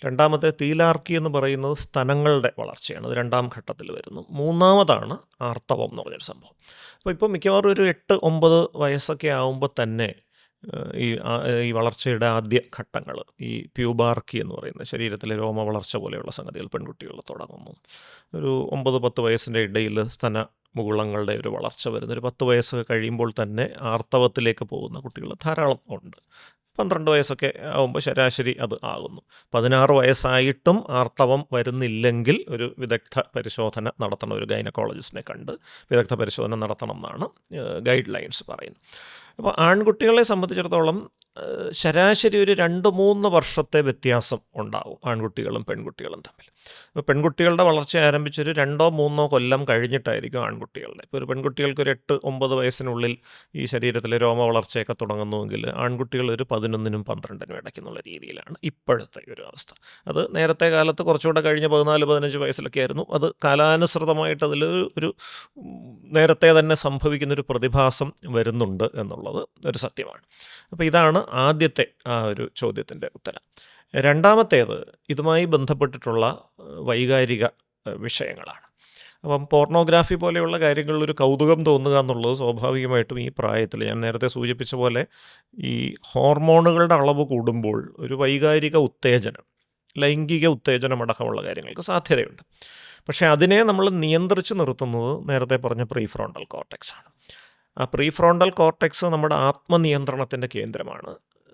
രണ്ടാമത്തെ തീലാർക്കി എന്ന് പറയുന്നത് സ്തനങ്ങളുടെ വളർച്ചയാണ്. അത് 2ാം ഘട്ടത്തിൽ വരുന്നു. 3ാമതാണ് ആർത്തവം എന്ന് പറഞ്ഞൊരു സംഭവം. അപ്പോൾ ഇപ്പോൾ മിക്കവാറും ഒരു 8-9 വയസ്സൊക്കെ ആകുമ്പോൾ തന്നെ ഈ വളർച്ചയുടെ ആദ്യ ഘട്ടങ്ങൾ, ഈ പ്യൂബാർക്കി എന്ന് പറയുന്ന ശരീരത്തിലെ രോമ വളർച്ച പോലെയുള്ള സംഗതികൾ പെൺകുട്ടികൾ തുടങ്ങുന്നു. ഒരു 9-10 വയസ്സിൻ്റെ ഇടയിൽ സ്തന മുകുളങ്ങളുടെ ഒരു വളർച്ച വരുന്നു. ഒരു 10 വയസ്സൊക്കെ കഴിയുമ്പോൾ തന്നെ ആർത്തവത്തിലേക്ക് പോകുന്ന കുട്ടികൾ ധാരാളം ഉണ്ട്. 12 വയസ്സൊക്കെ ആകുമ്പോൾ ശരാശരി അത് ആകുന്നു. 16 വയസ്സായിട്ടും ആർത്തവം വരുന്നില്ലെങ്കിൽ ഒരു വിദഗ്ധ പരിശോധന നടത്തണം. ഒരു ഗൈനക്കോളജിസ്റ്റിനെ കണ്ട് വിദഗ്ധ പരിശോധന നടത്തണം എന്നാണ് ഗൈഡ് ലൈൻസ് പറയുന്നത്. അപ്പോൾ ആൺകുട്ടികളെ സംബന്ധിച്ചിടത്തോളം ശരാശരി ഒരു 2-3 വർഷത്തെ വ്യത്യാസം ഉണ്ടാവും ആൺകുട്ടികളും പെൺകുട്ടികളും തമ്മിൽ. ഇപ്പോൾ പെൺകുട്ടികളുടെ വളർച്ച ആരംഭിച്ചൊരു 2-3 കൊല്ലം കഴിഞ്ഞിട്ടായിരിക്കും ആൺകുട്ടികളുടെ. ഇപ്പോൾ ഒരു പെൺകുട്ടികൾക്ക് ഒരു 8-9 വയസ്സിനുള്ളിൽ ഈ ശരീരത്തിലെ രോമ വളർച്ചയൊക്കെ തുടങ്ങുന്നുവെങ്കിൽ ആൺകുട്ടികൾ ഒരു 11-നും 12-നും ഇടയ്ക്കെന്നുള്ള രീതിയിലാണ് ഇപ്പോഴത്തെ ഒരു അവസ്ഥ. അത് നേരത്തെ കാലത്ത് കുറച്ചുകൂടെ കഴിഞ്ഞ് 14-15 വയസ്സിലൊക്കെ ആയിരുന്നു. അത് കാലാനുസൃതമായിട്ട് അതിൽ ഒരു നേരത്തെ തന്നെ സംഭവിക്കുന്നൊരു പ്രതിഭാസം വരുന്നുണ്ട് എന്നുള്ളത് ഒരു സത്യമാണ്. അപ്പോൾ ഇതാണ് ആദ്യത്തെ ആ ഒരു ചോദ്യത്തിൻ്റെ ഉത്തരം. രണ്ടാമത്തേത് ഇതുമായി ബന്ധപ്പെട്ടിട്ടുള്ള വൈകാരിക വിഷയങ്ങളാണ്. അപ്പം പോർണോഗ്രാഫി പോലെയുള്ള കാര്യങ്ങളിൽ ഒരു കൗതുകം തോന്നുക എന്നുള്ളത് സ്വാഭാവികമായിട്ടും ഈ പ്രായത്തിൽ ഞാൻ നേരത്തെ സൂചിപ്പിച്ച പോലെ ഈ ഹോർമോണുകളുടെ അളവ് കൂടുമ്പോൾ ഒരു വൈകാരിക ഉത്തേജനം, ലൈംഗിക ഉത്തേജനം അടക്കമുള്ള കാര്യങ്ങൾക്ക് സാധ്യതയുണ്ട്. പക്ഷേ അതിനെ നമ്മൾ നിയന്ത്രിച്ച് നിർത്തുന്നത് നേരത്തെ പറഞ്ഞ പ്രീഫ്രോണ്ടൽ കോർട്ടെക്സ് ആണ്. ആ പ്രീഫ്രോണ്ടൽ കോർട്ടെക്സ് നമ്മുടെ ആത്മനിയന്ത്രണത്തിൻ്റെ കേന്ദ്രമാണ്.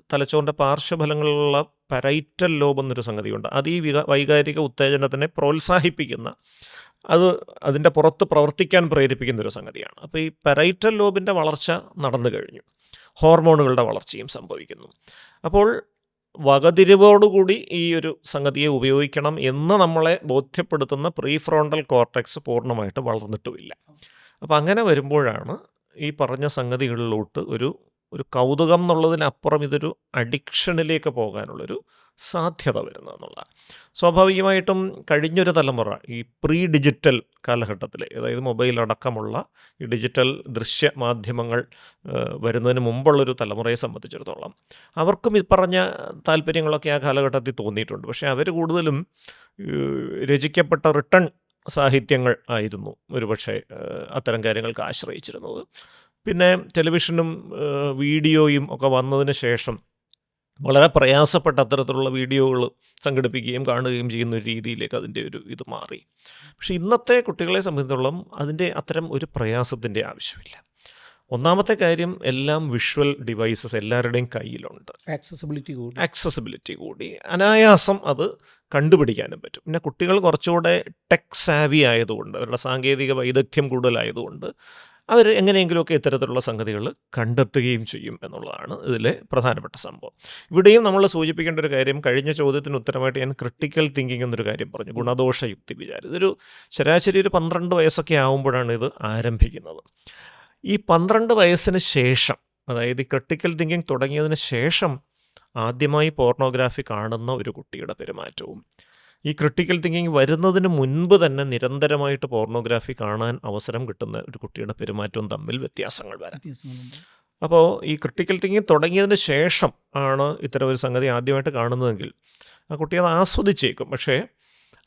തലച്ചോറിൻ്റെ പാർശ്വഫലങ്ങളിലുള്ള പരൈറ്റൽ ലോബ് എന്നൊരു സംഗതിയുണ്ട്. അത് ഈ വൈകാരിക ഉത്തേജനത്തിനെ പ്രോത്സാഹിപ്പിക്കുന്ന, അതിൻ്റെ പുറത്ത് പ്രവർത്തിക്കാൻ പ്രേരിപ്പിക്കുന്നൊരു സംഗതിയാണ്. അപ്പോൾ ഈ പരൈറ്റൽ ലോബിൻ്റെ വളർച്ച നടന്നു കഴിഞ്ഞു, ഹോർമോണുകളുടെ വളർച്ചയും സംഭവിക്കുന്നു. അപ്പോൾ വകതിരിവോടുകൂടി ഈ ഒരു സംഗതിയെ ഉപയോഗിക്കണം എന്ന് നമ്മളെ ബോധ്യപ്പെടുത്തുന്ന പ്രീഫ്രോണ്ടൽ കോർട്ടെക്സ് പൂർണ്ണമായിട്ട് വളർന്നിട്ടുമില്ല. അപ്പോൾ അങ്ങനെ വരുമ്പോഴാണ് ഈ പറഞ്ഞ സംഗതികളിലോട്ട് ഒരു കൗതുകം എന്നുള്ളതിനപ്പുറം ഇതൊരു അഡിക്ഷനിലേക്ക് പോകാനുള്ളൊരു സാധ്യത വരുന്നതെന്നുള്ളതാണ്. സ്വാഭാവികമായിട്ടും കഴിഞ്ഞൊരു തലമുറ ഈ പ്രീ ഡിജിറ്റൽ കാലഘട്ടത്തിൽ, അതായത് മൊബൈൽ അടക്കമുള്ള ഈ ഡിജിറ്റൽ ദൃശ്യ മാധ്യമങ്ങൾ വരുന്നതിന് മുമ്പുള്ളൊരു തലമുറയെ സംബന്ധിച്ചിടത്തോളം അവർക്കും ഈ പറഞ്ഞ താല്പര്യങ്ങളൊക്കെ ആ കാലഘട്ടത്തിൽ തോന്നിയിട്ടുണ്ട്. പക്ഷേ അവർ കൂടുതലും രചിക്കപ്പെട്ട റിട്ടൺ സാഹിത്യങ്ങൾ ആയിരുന്നു ഒരുപക്ഷെ അത്തരം കാര്യങ്ങൾക്ക് ആശ്രയിച്ചിരുന്നത്. പിന്നെ ടെലിവിഷനും വീഡിയോയും ഒക്കെ വന്നതിന് ശേഷം വളരെ പ്രയാസപ്പെട്ട അത്തരത്തിലുള്ള വീഡിയോകൾ സംഘടിപ്പിക്കുകയും കാണുകയും ചെയ്യുന്ന ഒരു രീതിയിലേക്ക് അതിൻ്റെ ഇത് മാറി. പക്ഷേ ഇന്നത്തെ കുട്ടികളെ സംബന്ധിച്ചിടത്തോളം അതിൻ്റെ അത്തരം ഒരു പ്രയാസത്തിൻ്റെ ആവശ്യമില്ല. ഒന്നാമത്തെ കാര്യം, എല്ലാം വിഷ്വൽ ഡിവൈസസ് എല്ലാവരുടെയും കയ്യിലുണ്ട്. ആക്സസിബിലിറ്റി കൂടി അനായാസം അത് കണ്ടുപിടിക്കാനും പറ്റും. പിന്നെ കുട്ടികൾ കുറച്ചുകൂടെ ടെക് സാവി ആയതുകൊണ്ട്, അവരുടെ സാങ്കേതിക വൈദഗ്ധ്യം കൂടുതലായതുകൊണ്ട് അവർ എങ്ങനെയെങ്കിലുമൊക്കെ ഇത്തരത്തിലുള്ള സംഗതികൾ കണ്ടെത്തുകയും ചെയ്യും എന്നുള്ളതാണ് ഇതിലെ പ്രധാനപ്പെട്ട സംഭവം. ഇവിടെയും നമ്മൾ സൂചിപ്പിക്കേണ്ട ഒരു കാര്യം, കഴിഞ്ഞ ചോദ്യത്തിന് ഉത്തരമായിട്ട് ഞാൻ ക്രിട്ടിക്കൽ തിങ്കിങ് എന്നൊരു കാര്യം പറഞ്ഞു, ഗുണദോഷ യുക്തി വിചാരം. ഇതൊരു ശരാശരി ഒരു 12 വയസ്സൊക്കെ ആകുമ്പോഴാണ് ഇത് ആരംഭിക്കുന്നത്. ഈ 12 വയസ്സിന് ശേഷം, അതായത് ഈ ക്രിട്ടിക്കൽ തിങ്കിങ് തുടങ്ങിയതിന് ശേഷം ആദ്യമായി പോർണോഗ്രാഫി കാണുന്ന ഒരു കുട്ടിയുടെ പെരുമാറ്റവും ഈ ക്രിട്ടിക്കൽ തിങ്കിങ് വരുന്നതിന് മുൻപ് തന്നെ നിരന്തരമായിട്ട് പോർണോഗ്രാഫി കാണാൻ അവസരം കിട്ടുന്ന ഒരു കുട്ടിയുടെ പെരുമാറ്റവും തമ്മിൽ വ്യത്യാസങ്ങൾ വരാം. അപ്പോൾ ഈ ക്രിട്ടിക്കൽ തിങ്കിങ് തുടങ്ങിയതിന് ശേഷം ആണ് ഇത്തരം ഒരു സംഗതി ആദ്യമായിട്ട് കാണുന്നതെങ്കിൽ ആ കുട്ടി അത് ആസ്വദിച്ചേക്കും. പക്ഷേ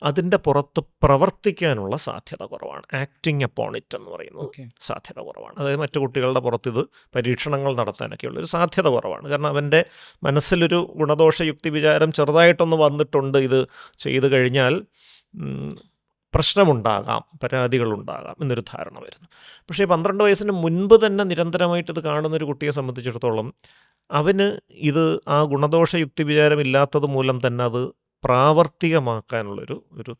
അതിൻ്റെ പുറത്ത് പ്രവർത്തിക്കാനുള്ള സാധ്യത കുറവാണ്. ആക്ടിങ് അപ്പോൺ ഇറ്റ് എന്ന് പറയുന്നത് സാധ്യത കുറവാണ്. അതായത് മറ്റു കുട്ടികളുടെ പുറത്ത് ഇത് പരീക്ഷണങ്ങൾ നടത്താനൊക്കെയുള്ളൊരു സാധ്യത കുറവാണ്. കാരണം അവൻ്റെ മനസ്സിലൊരു ഗുണദോഷ യുക്തി വിചാരം ചെറുതായിട്ടൊന്ന് വന്നിട്ടുണ്ട്, ഇത് ചെയ്തു കഴിഞ്ഞാൽ പ്രശ്നമുണ്ടാകാം, പരാതികളുണ്ടാകാം എന്നൊരു ധാരണ വരുന്നു. പക്ഷേ 12 വയസ്സിന് മുൻപ് തന്നെ നിരന്തരമായിട്ട് ഇത് കാണുന്നൊരു കുട്ടിയെ സംബന്ധിച്ചിടത്തോളം അവന് ഇത് ആ ഗുണദോഷ യുക്തി വിചാരം ഇല്ലാത്തത് മൂലം തന്നെ അത് പ്രാവർത്തികമാക്കാനുള്ളൊരു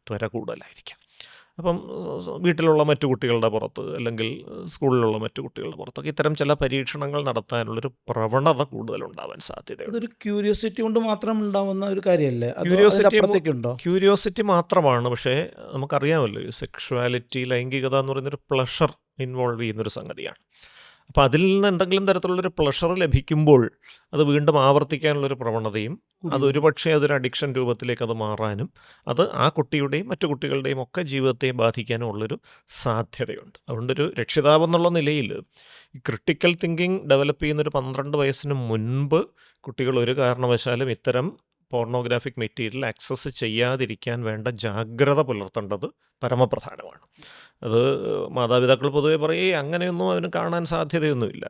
ത്വര കൂടുതലായിരിക്കാം. അപ്പം വീട്ടിലുള്ള മറ്റു കുട്ടികളുടെ പുറത്ത് അല്ലെങ്കിൽ സ്കൂളിലുള്ള മറ്റു കുട്ടികളുടെ പുറത്തൊക്കെ ഇത്തരം ചില പരീക്ഷണങ്ങൾ നടത്താനുള്ളൊരു പ്രവണത കൂടുതലുണ്ടാവാൻ സാധ്യതയുണ്ട്. അതൊരു ക്യൂരിയോസിറ്റി കൊണ്ട് മാത്രം ഉണ്ടാവുന്ന ഒരു കാര്യമല്ലേ? ക്യൂരിയോസിറ്റി മാത്രമാണ്. പക്ഷേ നമുക്കറിയാമല്ലോ, ഈ സെക്ഷുവാലിറ്റി, ലൈംഗികത എന്ന് പറയുന്നൊരു പ്ലഷർ ഇൻവോൾവ് ചെയ്യുന്നൊരു സംഗതിയാണ്. അപ്പോൾ അതിൽ നിന്ന് എന്തെങ്കിലും തരത്തിലുള്ളൊരു പ്ലഷർ ലഭിക്കുമ്പോൾ അത് വീണ്ടും ആവർത്തിക്കാനുള്ളൊരു പ്രവണതയും അതൊരുപക്ഷെ അതൊരു അഡിക്ഷൻ രൂപത്തിലേക്ക് അത് മാറാനും അത് ആ കുട്ടിയുടെയും മറ്റു കുട്ടികളുടെയും ഒക്കെ ജീവിതത്തെ ബാധിക്കാനും ഉള്ളൊരു സാധ്യതയുണ്ട്. അതുകൊണ്ടൊരു രക്ഷിതാവെന്നുള്ള നിലയിൽ ഈ ക്രിട്ടിക്കൽ തിങ്കിങ് ഡെവലപ്പ് ചെയ്യുന്നൊരു 12 വയസ്സിന് മുൻപ് കുട്ടികൾ ഒരു കാരണവശാലും ഇത്തരം പോർണോഗ്രാഫിക് മെറ്റീരിയൽ ആക്സസ് ചെയ്യാതിരിക്കാൻ വേണ്ട ജാഗ്രത പുലർത്തേണ്ടത് പരമപ്രധാനമാണ്. അത് മാതാപിതാക്കൾ പൊതുവെ പറയും അങ്ങനെയൊന്നും അവന് കാണാൻ സാധ്യതയൊന്നുമില്ല.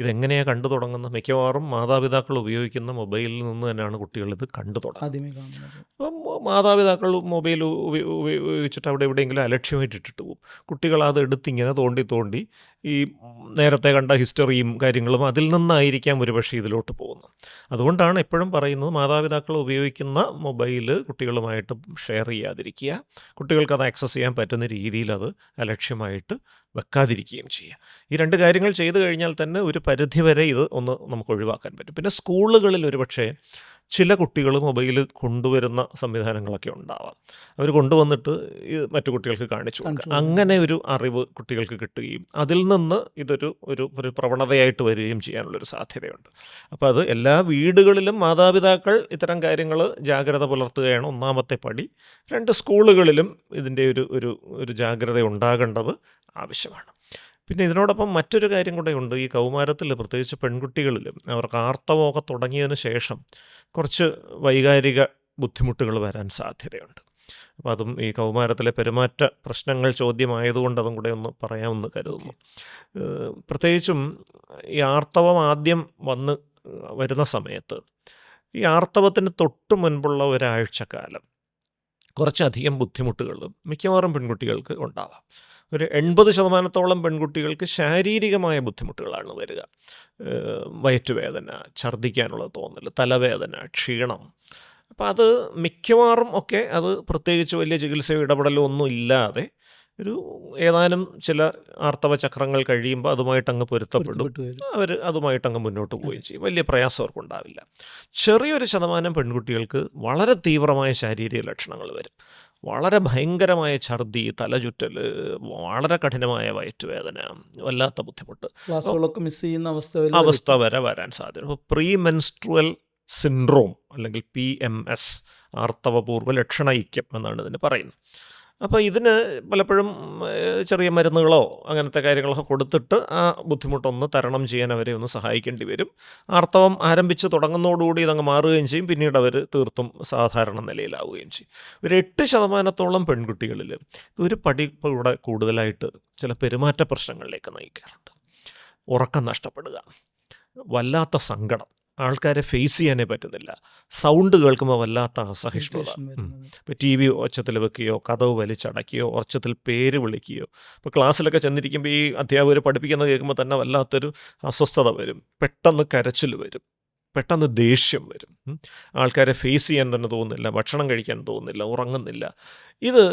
ഇതെങ്ങനെയാണ് കണ്ടു തുടങ്ങുന്നത്? മിക്കവാറും മാതാപിതാക്കൾ ഉപയോഗിക്കുന്ന മൊബൈലിൽ നിന്ന് തന്നെയാണ് കുട്ടികൾ ഇത് കണ്ടു തുടങ്ങുന്നത്. ആദ്യമേ കാണുന്നത്. അപ്പം മാതാപിതാക്കൾ മൊബൈൽ ഉപയോഗിച്ചിട്ട് അവിടെ എവിടെയെങ്കിലും അലക്ഷ്യമായിട്ട് ഇട്ടിട്ട് പോകും. കുട്ടികൾ അത് എടുത്തിങ്ങനെ തോണ്ടി തോണ്ടി ഈ നേരത്തെ കണ്ട ഹിസ്റ്ററിയും കാര്യങ്ങളും അതിൽ നിന്നായിരിക്കാം ഒരുപക്ഷെ ഇതിലോട്ട് പോകുന്നത്. അതുകൊണ്ടാണ് എപ്പോഴും പറയുന്നത് മാതാപിതാക്കൾ ഉപയോഗിക്കുന്ന മൊബൈൽ കുട്ടികളുമായിട്ട് ഷെയർ ചെയ്യാതിരിക്കുക, കുട്ടികൾക്ക് അത് ആക്സസ് ചെയ്യാൻ പറ്റുന്ന രീതിയിൽ അത് അലക്ഷ്യമായിട്ട് വെക്കാതിരിക്കുകയും ചെയ്യുക. ഈ 2 കാര്യങ്ങൾ ചെയ്തു കഴിഞ്ഞാൽ തന്നെ ഒരു പരിധിവരെ ഇത് ഒന്ന് നമുക്ക് ഒഴിവാക്കാൻ പറ്റും. പിന്നെ സ്കൂളുകളിൽ ഒരുപക്ഷെ ചില കുട്ടികൾ മൊബൈൽ കൊണ്ടുവരുന്ന സംവിധാനങ്ങളൊക്കെ ഉണ്ടാവാം. അവർ കൊണ്ടുവന്നിട്ട് മറ്റു കുട്ടികൾക്ക് കാണിച്ചു കൊടുക്കുക. അങ്ങനെ ഒരു അറിവ് കുട്ടികൾക്ക് കിട്ടുകയും അതിൽ നിന്ന് ഇതൊരു ഒരു പ്രവണതയായിട്ട് വരികയും ചെയ്യാനുള്ളൊരു സാധ്യതയുണ്ട്. അപ്പോൾ അത് എല്ലാ വീടുകളിലും മാതാപിതാക്കൾ ഇത്തരം കാര്യങ്ങൾ ജാഗ്രത പുലർത്തുകയാണ് ഒന്നാമത്തെ പടി. 2 സ്കൂളുകളിലും ഇതിൻ്റെ ഒരു ജാഗ്രത ഉണ്ടാകേണ്ടത് ആവശ്യമാണ്. പിന്നെ ഇതിനോടൊപ്പം മറ്റൊരു കാര്യം കൂടെ ഉണ്ട്. ഈ കൗമാരത്തിൽ പ്രത്യേകിച്ച് പെൺകുട്ടികളിൽ അവർക്ക് ആർത്തവമൊക്കെ തുടങ്ങിയതിന് ശേഷം കുറച്ച് വൈകാരിക ബുദ്ധിമുട്ടുകൾ വരാൻ സാധ്യതയുണ്ട്. അപ്പോൾ അതും ഈ കൗമാരത്തിലെ പെരുമാറ്റ പ്രശ്നങ്ങൾ ചോദ്യമായതുകൊണ്ട് അതും കൂടെ ഒന്ന് പറയാമെന്ന് കരുതുന്നു. പ്രത്യേകിച്ചും ഈ ആർത്തവം ആദ്യം വരുന്ന സമയത്ത് ഈ ആർത്തവത്തിന് തൊട്ട് മുൻപുള്ള ഒരാഴ്ചക്കാലം കുറച്ചധികം ബുദ്ധിമുട്ടുകൾ മിക്കവാറും പെൺകുട്ടികൾക്ക് ഉണ്ടാവാം. ഒരു 80% പെൺകുട്ടികൾക്ക് ശാരീരികമായ ബുദ്ധിമുട്ടുകളാണ് വരിക. വയറ്റുവേദന, ഛർദ്ദിക്കാനുള്ള തോന്നൽ, തലവേദന, ക്ഷീണം. അപ്പം അത് മിക്കവാറും ഒക്കെ അത് പ്രത്യേകിച്ച് വലിയ ചികിത്സയോ ഇടപെടലോ ഒന്നും ഇല്ലാതെ ഏതാനും ചില ആർത്തവ ചക്രങ്ങൾ കഴിയുമ്പോൾ അതുമായിട്ടങ്ങ് പൊരുത്തപ്പെടും. അവർ അതുമായിട്ടങ്ങ് മുന്നോട്ട് പോവുകയും ചെയ്യും. വലിയ പ്രയാസം അവർക്കുണ്ടാവില്ല. ചെറിയൊരു ശതമാനം പെൺകുട്ടികൾക്ക് വളരെ തീവ്രമായ ശാരീരിക ലക്ഷണങ്ങൾ വരും. വളരെ ഭയങ്കരമായ ഛർദി, തലചുറ്റൽ, വളരെ കഠിനമായ വയറ്റുവേദന, വല്ലാത്ത ബുദ്ധിമുട്ട്, ക്ലാസ്സുകളൊക്കെ മിസ് ചെയ്യുന്ന അവസ്ഥ വരെ വരാൻ സാധ്യത. അപ്പോൾ പ്രീ മെൻസ്ട്രുവൽ സിൻഡ്രോം അല്ലെങ്കിൽ PMS, ആർത്തവപൂർവ്വ ലക്ഷണൈക്യം എന്നാണ് ഇതിന് പറയുന്നത്. അപ്പോൾ ഇതിന് പലപ്പോഴും ചെറിയ മരുന്നുകളോ അങ്ങനത്തെ കാര്യങ്ങളൊക്കെ കൊടുത്തിട്ട് ആ ബുദ്ധിമുട്ടൊന്ന് തരണം ചെയ്യാൻ അവരെ ഒന്ന് സഹായിക്കേണ്ടി വരും. ആർത്തവം ആരംഭിച്ച് തുടങ്ങുന്നതോടുകൂടി ഇതങ്ങ് മാറുകയും ചെയ്യും. പിന്നീട് അവർ തീർത്തും സാധാരണ നിലയിലാവുകയും ചെയ്യും. ഒരു 8% പെൺകുട്ടികളിൽ ഇതൊരു പടി കൂടെ കൂടുതലായിട്ട് ചില പെരുമാറ്റ പ്രശ്നങ്ങളിലേക്ക് നയിക്കാറുണ്ട്. ഉറക്കം നഷ്ടപ്പെടുക, വല്ലാത്ത സങ്കടം, ആൾക്കാരെ ഫേസ് ചെയ്യാനേ പറ്റുന്നില്ല, സൗണ്ട് കേൾക്കുമ്പോൾ വല്ലാത്ത അസഹിഷ്ണുത, ഇപ്പോൾ TV ഒച്ചത്തിൽ വെക്കുകയോ കതവ് വലിച്ചടയ്ക്കുകയോ ഒച്ചത്തിൽ പേര് വിളിക്കുകയോ. ഇപ്പോൾ ക്ലാസ്സിലൊക്കെ ചെന്നിരിക്കുമ്പോൾ ഈ അധ്യാപകർ പഠിപ്പിക്കുന്നത് കേൾക്കുമ്പോൾ തന്നെ വല്ലാത്തൊരു അസ്വസ്ഥത വരും, പെട്ടെന്ന് കരച്ചിൽ വരും, പെട്ടെന്ന് ദേഷ്യം വരും, ആൾക്കാരെ ഫേസ് ചെയ്യാൻ തന്നെ തോന്നുന്നില്ല, ഭക്ഷണം കഴിക്കാൻ തോന്നുന്നില്ല, ഉറങ്ങുന്നില്ല. ഇത്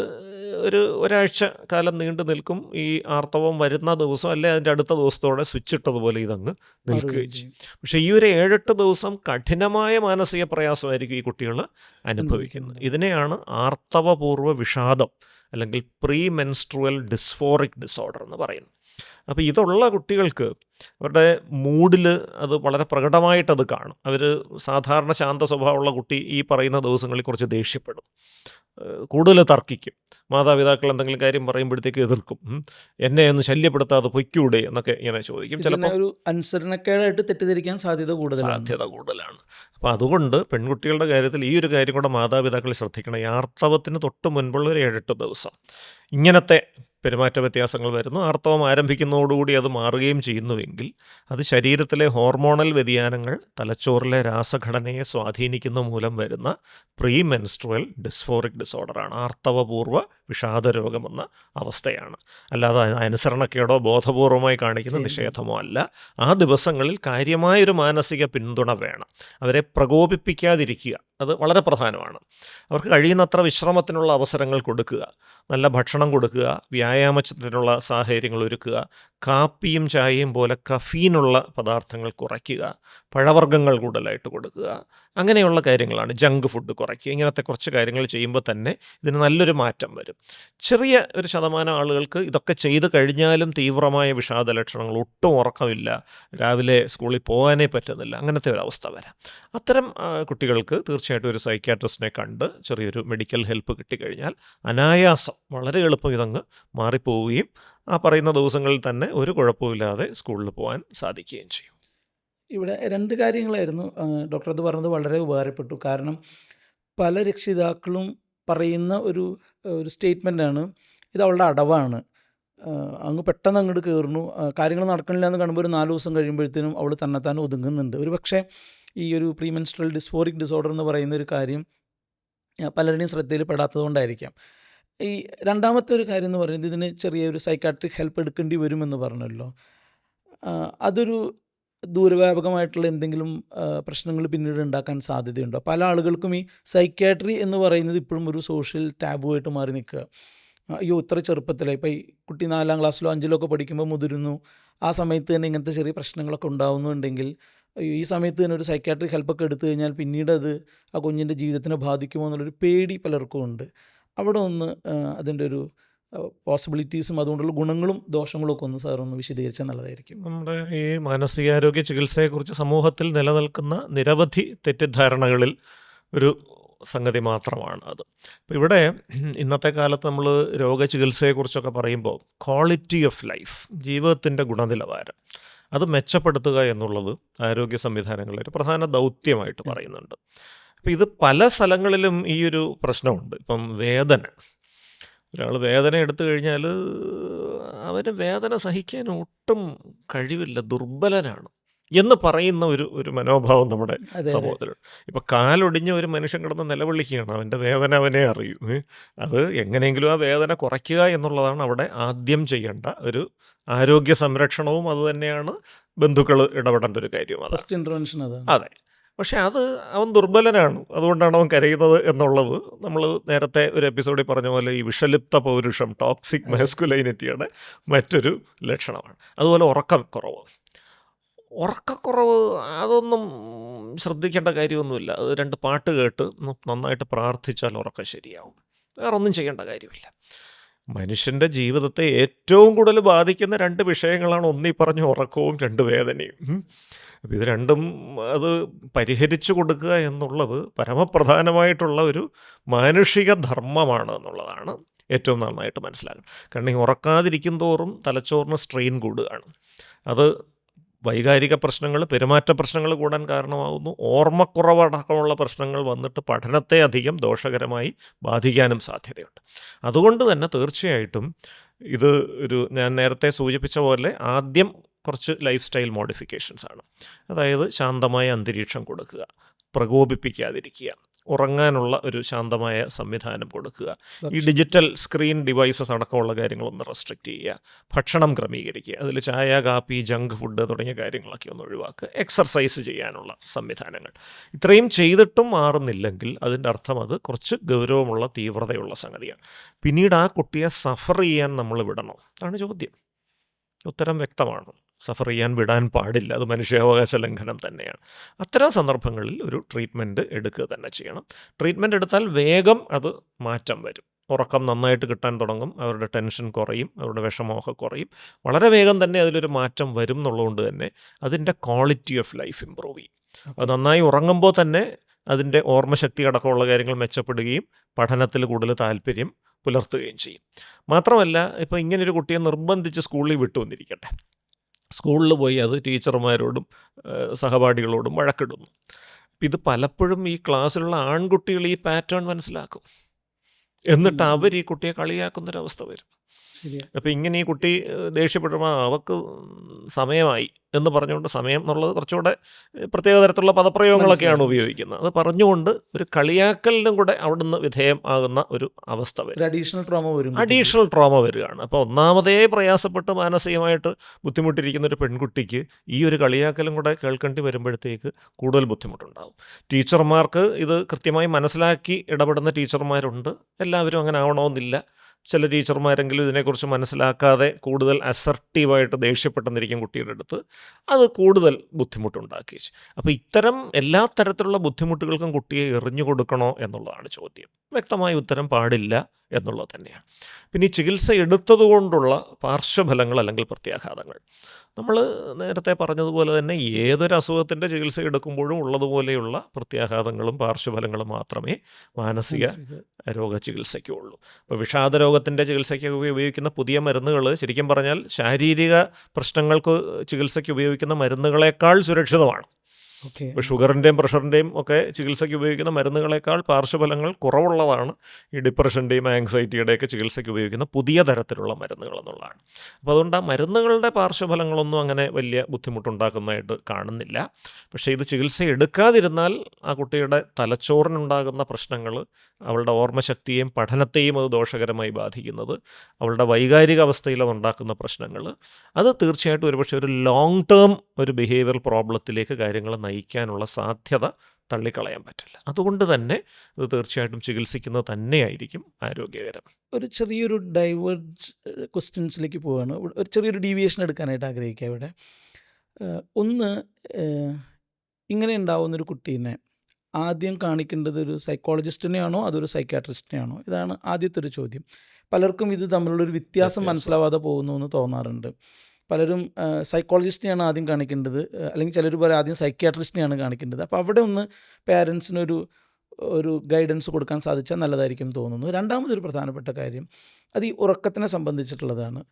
ഒരാഴ്ച കാലം നീണ്ടു നിൽക്കും. ഈ ആർത്തവം വരുന്ന ദിവസം അല്ലെ അതിൻ്റെ അടുത്ത ദിവസത്തോടെ സ്വിച്ച് ഇട്ടതുപോലെ ഇതങ്ങ് നിൽക്കുകയും ചെയ്യും. പക്ഷേ ഈ ഒരു 7-8 ദിവസം കഠിനമായ മാനസിക പ്രയാസമായിരിക്കും ഈ കുട്ടികൾ അനുഭവിക്കുന്നത്. ഇതിനെയാണ് ആർത്തവപൂർവ്വ വിഷാദം അല്ലെങ്കിൽ പ്രീ മെൻസ്ട്രുവൽ ഡിസ്ഫോറിക് ഡിസോർഡർ എന്ന് പറയുന്നത്. അപ്പോൾ ഇതുള്ള കുട്ടികൾക്ക് അവരുടെ മൂഡിൽ അത് വളരെ പ്രകടമായിട്ടത് കാണും. അവർ സാധാരണ ശാന്ത സ്വഭാവമുള്ള കുട്ടി ഈ പറയുന്ന ദിവസങ്ങളിൽ കുറച്ച് ദേഷ്യപ്പെടും, കൂടുതൽ തർക്കിക്കും, മാതാപിതാക്കൾ എന്തെങ്കിലും കാര്യം പറയുമ്പോഴത്തേക്ക് എതിർക്കും, എന്നെ ഒന്ന് ശല്യപ്പെടുത്താതെ പൊയ്ക്കൂടെ എന്നൊക്കെ ഇങ്ങനെ ചോദിക്കും. ചിലപ്പോൾ ഒരു അനുസരണക്കേടായിട്ട് തെറ്റിദ്ധരിക്കാൻ സാധ്യത കൂടുതലാണ്. അപ്പോൾ അതുകൊണ്ട് പെൺകുട്ടികളുടെ കാര്യത്തിൽ ഈ ഒരു കാര്യം കൂടെ മാതാപിതാക്കൾ ശ്രദ്ധിക്കണം. ഈ ആർത്തവത്തിന് തൊട്ട് മുൻപുള്ള ഒരു 7-8 ദിവസം ഇങ്ങനത്തെ പെരുമാറ്റ വ്യത്യാസങ്ങൾ വരുന്നു. ആർത്തവം ആരംഭിക്കുന്നതോടുകൂടി അത് മാറുകയും ചെയ്യുന്നുവെങ്കിൽ അത് ശരീരത്തിലെ ഹോർമോണൽ വ്യതിയാനങ്ങൾ തലച്ചോറിലെ രാസഘടനയെ സ്വാധീനിക്കുന്ന മൂലം വരുന്ന പ്രീ മെൻസ്ട്രുവൽ ഡിസ്ഫോറിക് ഡിസോർഡറാണ്. ആർത്തവപൂർവ്വ വിഷാദരോഗമെന്ന അവസ്ഥയാണ്. അല്ലാതെ അനുസരണക്കേടോ ബോധപൂർവമായി കാണിക്കുന്ന നിഷേധമോ അല്ല. ആ ദിവസങ്ങളിൽ കാര്യമായൊരു മാനസിക പിന്തുണ വേണം. അവരെ പ്രകോപിപ്പിക്കാതിരിക്കുക, അത് വളരെ പ്രധാനമാണ്. അവർക്ക് കഴിയുന്നത്ര വിശ്രമത്തിനുള്ള അവസരങ്ങൾ കൊടുക്കുക, നല്ല ഭക്ഷണം കൊടുക്കുക, വ്യായാമത്തിനുള്ള സാഹചര്യങ്ങൾ ഒരുക്കുക, കാപ്പിയും ചായയും പോലെ കഫീനുള്ള പദാർത്ഥങ്ങൾ കുറയ്ക്കുക, പഴവർഗ്ഗങ്ങൾ കൂടുതലായിട്ട് കൊടുക്കുക, അങ്ങനെയുള്ള കാര്യങ്ങളാണ്. ജങ്ക് ഫുഡ് കുറയ്ക്കുക. ഇങ്ങനത്തെ കുറച്ച് കാര്യങ്ങൾ ചെയ്യുമ്പോൾ തന്നെ ഇതിന് നല്ലൊരു മാറ്റം വരും. ചെറിയ ഒരു ശതമാനം ആളുകൾക്ക് ഇതൊക്കെ ചെയ്ത് കഴിഞ്ഞാലും തീവ്രമായ വിഷാദ ലക്ഷണങ്ങൾ, ഒട്ടും ഉറക്കമില്ല, രാവിലെ സ്കൂളിൽ പോകാനേ പറ്റുന്നില്ല, അങ്ങനത്തെ ഒരു അവസ്ഥ വരാം. അത്തരം കുട്ടികൾക്ക് തീർച്ചയായിട്ടും ഒരു സൈക്യാട്രിസ്റ്റിനെ കണ്ട് ചെറിയൊരു മെഡിക്കൽ ഹെൽപ്പ് കിട്ടിക്കഴിഞ്ഞാൽ അനായാസം വളരെ എളുപ്പം ഇതങ്ങ് മാറിപ്പോവുകയും ആ പറയുന്ന ദിവസങ്ങളിൽ തന്നെ ഒരു കുഴപ്പമില്ലാതെ സ്കൂളിൽ പോകാൻ സാധിക്കുകയും ചെയ്യും. ഇവിടെ 2 കാര്യങ്ങളായിരുന്നു ഡോക്ടർ അത് പറഞ്ഞത് വളരെ ഉപകാരപ്പെട്ടു. കാരണം പല രക്ഷിതാക്കളും പറയുന്ന ഒരു സ്റ്റേറ്റ്മെൻറ്റാണ്, ഇത് അവളുടെ അടവാണ്. അങ്ങ് പെട്ടെന്ന് അങ്ങോട്ട് കയറുന്നു, കാര്യങ്ങൾ നടക്കണില്ല എന്ന് കാണുമ്പോൾ ഒരു 4 ദിവസം കഴിയുമ്പോഴത്തേനും അവൾ തന്നെത്താൻ ഒതുങ്ങുന്നുണ്ട്. ഒരു പക്ഷേ ഈ ഒരു പ്രീമെൻസ്ട്രൽ ഡിസ്ഫോറിക് ഡിസോർഡർ എന്ന് പറയുന്ന ഒരു കാര്യം പലരുടെയും ശ്രദ്ധയിൽ പെടാത്തത് കൊണ്ടായിരിക്കാം. ഈ രണ്ടാമത്തെ ഒരു കാര്യം എന്ന് പറയുന്നത്, ഇതിന് ചെറിയൊരു സൈക്കാട്രിക് ഹെൽപ്പ് എടുക്കേണ്ടി വരുമെന്ന് പറഞ്ഞല്ലോ. അതൊരു ദൂരവ്യാപകമായിട്ടുള്ള എന്തെങ്കിലും പ്രശ്നങ്ങൾ പിന്നീട് ഉണ്ടാക്കാൻ സാധ്യതയുണ്ടോ? പല ആളുകൾക്കും ഈ സൈക്യാട്രി എന്ന് പറയുന്നത് ഇപ്പോഴും ഒരു സോഷ്യൽ ടാബു ആയിട്ട് മാറി നിൽക്കുക. അയ്യോ, ഇത്ര ചെറുപ്പത്തിലെ ഇപ്പോൾ ഈ കുട്ടി 4ാം ക്ലാസ്സിലോ 5ലോ ഒക്കെ പഠിക്കുമ്പോൾ മുതിരുന്നു, ആ സമയത്ത് തന്നെ ഇങ്ങനത്തെ ചെറിയ പ്രശ്നങ്ങളൊക്കെ ഉണ്ടാകുന്നുണ്ടെങ്കിൽ അയ്യോ, ഈ സമയത്ത് തന്നെ ഒരു സൈക്യാട്രിക് ഹെൽപ്പൊക്കെ എടുത്തു കഴിഞ്ഞാൽ പിന്നീട് അത് ആ കുഞ്ഞിൻ്റെ ജീവിതത്തിനെ ബാധിക്കുമോ എന്നുള്ളൊരു പേടി പലർക്കും ഉണ്ട്. അവിടെ ഒന്ന് അതിൻ്റെ ഒരു പോസിബിലിറ്റീസും അതുകൊണ്ടുള്ള ഗുണങ്ങളും ദോഷങ്ങളും ഒക്കെ ഒന്ന് സാർ ഒന്ന് വിശദീകരിച്ചാൽ നല്ലതായിരിക്കും. നമ്മുടെ ഈ മാനസികാരോഗ്യ ചികിത്സയെക്കുറിച്ച് സമൂഹത്തിൽ നിലനിൽക്കുന്ന നിരവധി തെറ്റിദ്ധാരണകളിൽ ഒരു സംഗതി മാത്രമാണ് അത്. അപ്പോൾ ഇവിടെ ഇന്നത്തെ കാലത്ത് നമ്മൾ രോഗചികിത്സയെക്കുറിച്ചൊക്കെ പറയുമ്പോൾ ക്വാളിറ്റി ഓഫ് ലൈഫ്, ജീവിതത്തിൻ്റെ ഗുണനിലവാരം അത് മെച്ചപ്പെടുത്തുക എന്നുള്ളത് ആരോഗ്യ സംവിധാനങ്ങളുടെ ഒരു പ്രധാന ദൗത്യമായിട്ട് പറയുന്നുണ്ട്. അപ്പോൾ ഇത് പല സ്ഥലങ്ങളിലും ഈ ഒരു പ്രശ്നമുണ്ട്. ഇപ്പം വേദന, ഒരാൾ വേദന എടുത്തു കഴിഞ്ഞാൽ അവന് വേദന സഹിക്കാൻ ഒട്ടും കഴിവില്ല, ദുർബലനാണ് എന്ന് പറയുന്ന ഒരു മനോഭാവം നമ്മുടെ സമൂഹത്തിലുണ്ട്. ഇപ്പം കാലൊടിഞ്ഞ ഒരു മനുഷ്യൻ കിടന്ന് നിലവിളിക്കുകയാണ്, അവൻ്റെ വേദന അവനെ അറിയും. അത് എങ്ങനെയെങ്കിലും ആ വേദന കുറയ്ക്കുക എന്നുള്ളതാണ് അവിടെ ആദ്യം ചെയ്യേണ്ട ഒരു ആരോഗ്യ സംരക്ഷണവും. അതുതന്നെയാണ് ബന്ധുക്കൾ ഇടപെടേണ്ട ഒരു കാര്യവും. ഫസ്റ്റ് ഇൻ്റർവെൻഷൻ അതാണ്. അതെ. പക്ഷെ അത് അവൻ ദുർബലനാണ്, അതുകൊണ്ടാണ് അവൻ കരയുന്നത് എന്നുള്ളത് നമ്മൾ നേരത്തെ ഒരു എപ്പിസോഡിൽ പറഞ്ഞ പോലെ ഈ വിഷലിപ്ത പൗരുഷം, ടോക്സിക് മാസ്കുലൈനിറ്റിയുടെ മറ്റൊരു ലക്ഷണമാണ്. അതുപോലെ ഉറക്കക്കുറവ് അതൊന്നും ശ്രദ്ധിക്കേണ്ട കാര്യമൊന്നുമില്ല. അത് 2 പാട്ട് കേട്ട് നന്നായിട്ട് പ്രാർത്ഥിച്ചാൽ ഉറക്കം ശരിയാവും. വേറെ ഒന്നും ചെയ്യേണ്ട കാര്യമില്ല. മനുഷ്യൻ്റെ ജീവിതത്തെ ഏറ്റവും കൂടുതൽ ബാധിക്കുന്ന 2 വിഷയങ്ങളാണ്, ഒന്നീ പറഞ്ഞ ഉറക്കവും 2 വേദനയും. അപ്പോൾ ഇത് രണ്ടും അത് പരിഹരിച്ചു കൊടുക്കുക എന്നുള്ളത് പരമപ്രധാനമായിട്ടുള്ള ഒരു മാനുഷിക ധർമ്മമാണ് എന്നുള്ളതാണ് ഏറ്റവും നന്നായിട്ട് മനസ്സിലാക്കണം. കാരണം ഈ ഉറക്കാതിരിക്കും തോറും തലച്ചോറിന് സ്ട്രെയിൻ കൂടുകയാണ്. അത് വൈകാരിക പ്രശ്നങ്ങൾ, പെരുമാറ്റ പ്രശ്നങ്ങൾ കൂടാൻ കാരണമാകുന്നു. ഓർമ്മക്കുറവടക്കമുള്ള പ്രശ്നങ്ങൾ വന്നിട്ട് പഠനത്തെ അധികം ദോഷകരമായി ബാധിക്കാനും സാധ്യതയുണ്ട്. അതുകൊണ്ട് തന്നെ തീർച്ചയായിട്ടും ഇത് ഞാൻ നേരത്തെ സൂചിപ്പിച്ച പോലെ ആദ്യം കുറച്ച് ലൈഫ് സ്റ്റൈൽ മോഡിഫിക്കേഷൻസ് ആണ്. അതായത് ശാന്തമായ അന്തരീക്ഷം കൊടുക്കുക, പ്രകോപിപ്പിക്കാതിരിക്കുക, ഉറങ്ങാനുള്ള ഒരു ശാന്തമായ സംവിധാനം കൊടുക്കുക, ഈ ഡിജിറ്റൽ സ്ക്രീൻ ഡിവൈസസ് അടക്കമുള്ള കാര്യങ്ങളൊന്ന് റെസ്ട്രിക്റ്റ് ചെയ്യുക, ഭക്ഷണം ക്രമീകരിക്കുക, അതിൽ ചായ, കാപ്പി, ജങ്ക് ഫുഡ് തുടങ്ങിയ കാര്യങ്ങളൊക്കെ ഒന്ന് ഒഴിവാക്കുക, എക്സർസൈസ് ചെയ്യാനുള്ള സംവിധാനങ്ങൾ. ഇത്രയും ചെയ്തിട്ടും മാറുന്നില്ലെങ്കിൽ അതിൻ്റെ അർത്ഥം അത് കുറച്ച് ഗൗരവമുള്ള തീവ്രതയുള്ള സംഗതിയാണ്. പിന്നീട് ആ കുട്ടിയെ സഫർ ചെയ്യാൻ നമ്മൾ വിടണോ? അതാണ് ചോദ്യം. ഉത്തരം വ്യക്തമാണ്. സഫർ ചെയ്യാൻ വിടാൻ പാടില്ല, അത് മനുഷ്യാവകാശ ലംഘനം തന്നെയാണ്. അത്തരം സന്ദർഭങ്ങളിൽ ഒരു ട്രീറ്റ്മെൻറ്റ് എടുക്കുക തന്നെ ചെയ്യണം. ട്രീറ്റ്മെൻറ്റ് എടുത്താൽ വേഗം അത് മാറ്റം വരും. ഉറക്കം നന്നായിട്ട് കിട്ടാൻ തുടങ്ങും, അവരുടെ ടെൻഷൻ കുറയും, അവരുടെ വിഷമമൊക്കെ കുറയും. വളരെ വേഗം തന്നെ അതിലൊരു മാറ്റം വരും എന്നുള്ളതുകൊണ്ട് തന്നെ അതിൻ്റെ ക്വാളിറ്റി ഓഫ് ലൈഫ് ഇമ്പ്രൂവ് ചെയ്യും. അത് നന്നായി ഉറങ്ങുമ്പോൾ തന്നെ അതിൻ്റെ ഓർമ്മശക്തി അടക്കമുള്ള കാര്യങ്ങൾ മെച്ചപ്പെടുകയും പഠനത്തിൽ കൂടുതൽ താല്പര്യം പുലർത്തുകയും ചെയ്യും. മാത്രമല്ല, ഇപ്പോൾ ഇങ്ങനൊരു കുട്ടിയെ നിർബന്ധിച്ച് സ്കൂളിൽ വിട്ടുവന്നിരിക്കട്ടെ, സ്കൂളിൽ പോയി അത് ടീച്ചർമാരോടും സഹപാഠികളോടും വഴക്കിടുന്നു. ഇത് പലപ്പോഴും ഈ ക്ലാസ്സിലുള്ള ആൺകുട്ടികൾ ഈ പാറ്റേൺ മനസ്സിലാക്കും, എന്നിട്ട് അവർ ഈ കുട്ടിയെ കളിയാക്കുന്നൊരവസ്ഥ വരും. അപ്പോൾ ഇങ്ങനെ ഈ കുട്ടി ദേഷ്യപ്പെടുമ്പോൾ അവൾക്ക് സമയമായി എന്ന് പറഞ്ഞുകൊണ്ട്, സമയം എന്നുള്ളത് കുറച്ചുകൂടെ പ്രത്യേക തരത്തിലുള്ള പദപ്രയോഗങ്ങളൊക്കെയാണ് ഉപയോഗിക്കുന്നത്, അത് പറഞ്ഞുകൊണ്ട് ഒരു കളിയാക്കലിനും കൂടെ അവിടുന്ന് വിധേയം ആകുന്ന ഒരു അവസ്ഥ വരും. അഡീഷണൽ ട്രോമ വരികയാണ്. അപ്പോൾ ഒന്നാമതേ പ്രയാസപ്പെട്ട് മാനസികമായിട്ട് ബുദ്ധിമുട്ടിരിക്കുന്ന ഒരു പെൺകുട്ടിക്ക് ഈ ഒരു കളിയാക്കലും കൂടെ കേൾക്കേണ്ടി വരുമ്പോഴത്തേക്ക് കൂടുതൽ ബുദ്ധിമുട്ടുണ്ടാകും. ടീച്ചർമാർക്ക് ഇത് കൃത്യമായി മനസ്സിലാക്കി ഇടപെടുന്ന ടീച്ചർമാരുണ്ട്, എല്ലാവരും അങ്ങനെ ആവണമെന്നില്ല. ചില ടീച്ചർമാരെങ്കിലും ഇതിനെക്കുറിച്ച് മനസ്സിലാക്കാതെ കൂടുതൽ അസർട്ടീവായിട്ട് ദേഷ്യപ്പെട്ടെന്നിരിക്കും കുട്ടിയുടെ അടുത്ത്, അത് കൂടുതൽ ബുദ്ധിമുട്ടുണ്ടാക്കി. അപ്പോൾ ഇത്തരം എല്ലാ തരത്തിലുള്ള ബുദ്ധിമുട്ടുകൾക്കും കുട്ടിയെ എറിഞ്ഞു കൊടുക്കണോ എന്നുള്ളതാണ് ചോദ്യം. വ്യക്തമായ ഉത്തരം പാടില്ല എന്നുള്ളത് തന്നെയാണ്. പിന്നെ ഈ ചികിത്സ എടുത്തതുകൊണ്ടുള്ള പാർശ്വഫലങ്ങൾ അല്ലെങ്കിൽ പ്രത്യാഘാതങ്ങൾ, നമ്മൾ നേരത്തെ പറഞ്ഞതുപോലെ തന്നെ ഏതൊരു അസുഖത്തിൻ്റെ ചികിത്സ എടുക്കുമ്പോഴും ഉള്ളതുപോലെയുള്ള പ്രത്യാഘാതങ്ങളും പാർശ്വഫലങ്ങളും മാത്രമേ മാനസിക രോഗ ചികിത്സയ്ക്കുള്ളൂ. ഇപ്പോൾ വിഷാദരോഗത്തിൻ്റെ ചികിത്സയ്ക്ക് ഉപയോഗിക്കുന്ന പുതിയ മരുന്നുകൾ ശരിക്കും പറഞ്ഞാൽ ശാരീരിക പ്രശ്നങ്ങൾക്ക് ചികിത്സയ്ക്ക് ഉപയോഗിക്കുന്ന മരുന്നുകളേക്കാൾ സുരക്ഷിതമാണ്. ഇപ്പോൾ ഷുഗറിൻ്റെയും പ്രഷറിൻ്റെയും ഒക്കെ ചികിത്സയ്ക്ക് ഉപയോഗിക്കുന്ന മരുന്നുകളേക്കാൾ പാർശ്വഫലങ്ങൾ കുറവുള്ളതാണ് ഈ ഡിപ്രഷൻ്റെയും ആങ്സൈറ്റിയുടെയൊക്കെ ചികിത്സയ്ക്ക് ഉപയോഗിക്കുന്ന പുതിയ തരത്തിലുള്ള മരുന്നുകൾ എന്നുള്ളതാണ്. അപ്പോൾ അതുകൊണ്ട് ആ മരുന്നുകളുടെ പാർശ്വഫലങ്ങളൊന്നും അങ്ങനെ വലിയ ബുദ്ധിമുട്ടുണ്ടാക്കുന്നതായിട്ട് കാണുന്നില്ല. പക്ഷേ ഇത് ചികിത്സ എടുക്കാതിരുന്നാൽ ആ കുട്ടിയുടെ തലച്ചോറിനുണ്ടാകുന്ന പ്രശ്നങ്ങൾ, അവളുടെ ഓർമ്മശക്തിയെയും പഠനത്തെയും അത് ദോഷകരമായി ബാധിക്കുന്നത്, അവളുടെ വൈകാരിക അവസ്ഥയിൽ അതുണ്ടാക്കുന്ന പ്രശ്നങ്ങൾ, അത് തീർച്ചയായിട്ടും ഒരുപക്ഷെ ഒരു ലോങ് ടേം ഒരു ബിഹേവിയർ പ്രോബ്ലത്തിലേക്ക് കാര്യങ്ങൾ നയിക്കാനുള്ള സാധ്യത തള്ളിക്കളയാൻ പറ്റില്ല. അതുകൊണ്ട് തന്നെ ഇത് തീർച്ചയായിട്ടും ചികിത്സിക്കുന്നത് തന്നെയായിരിക്കും ആരോഗ്യകരം. ഒരു ചെറിയൊരു ഡൈവേർജ് ക്വസ്റ്റ്യൻസിലേക്ക് പോവുകയാണ്. ഒരു ചെറിയൊരു ഡീവിയേഷൻ എടുക്കാനായിട്ട് ആഗ്രഹിക്കുക ഇവിടെ. ഒന്ന്, ഇങ്ങനെ ഉണ്ടാവുന്നൊരു കുട്ടീനെ ആദ്യം കാണിക്കേണ്ടത് ഒരു സൈക്കോളജിസ്റ്റിനെയാണോ അതൊരു സൈക്യാട്രിസ്റ്റിനെയാണോ? ഇതാണ് ആദ്യത്തെ ഒരു ചോദ്യം. പലർക്കും ഇത് തമ്മിലുള്ളൊരു വ്യത്യാസം മനസ്സിലാവാതെ പോകുന്നു എന്ന് തോന്നാറുണ്ട്. പലരും സൈക്കോളജിസ്റ്റിനെയാണ് ആദ്യം കാണിക്കേണ്ടത്, അല്ലെങ്കിൽ ചിലർ പറയും ആദ്യം സൈക്യാട്രിസ്റ്റിനെയാണ് കാണിക്കേണ്ടത്. അപ്പോൾ അവിടെ ഒന്ന് പേരൻസിനൊരു ഗൈഡൻസ് കൊടുക്കാൻ സാധിച്ചാൽ നല്ലതായിരിക്കും തോന്നുന്നു. രണ്ടാമതൊരു പ്രധാനപ്പെട്ട കാര്യം, അത് ഈ ഉറക്കത്തിനെ സംബന്ധിച്ചിട്ടുള്ളതാണ്.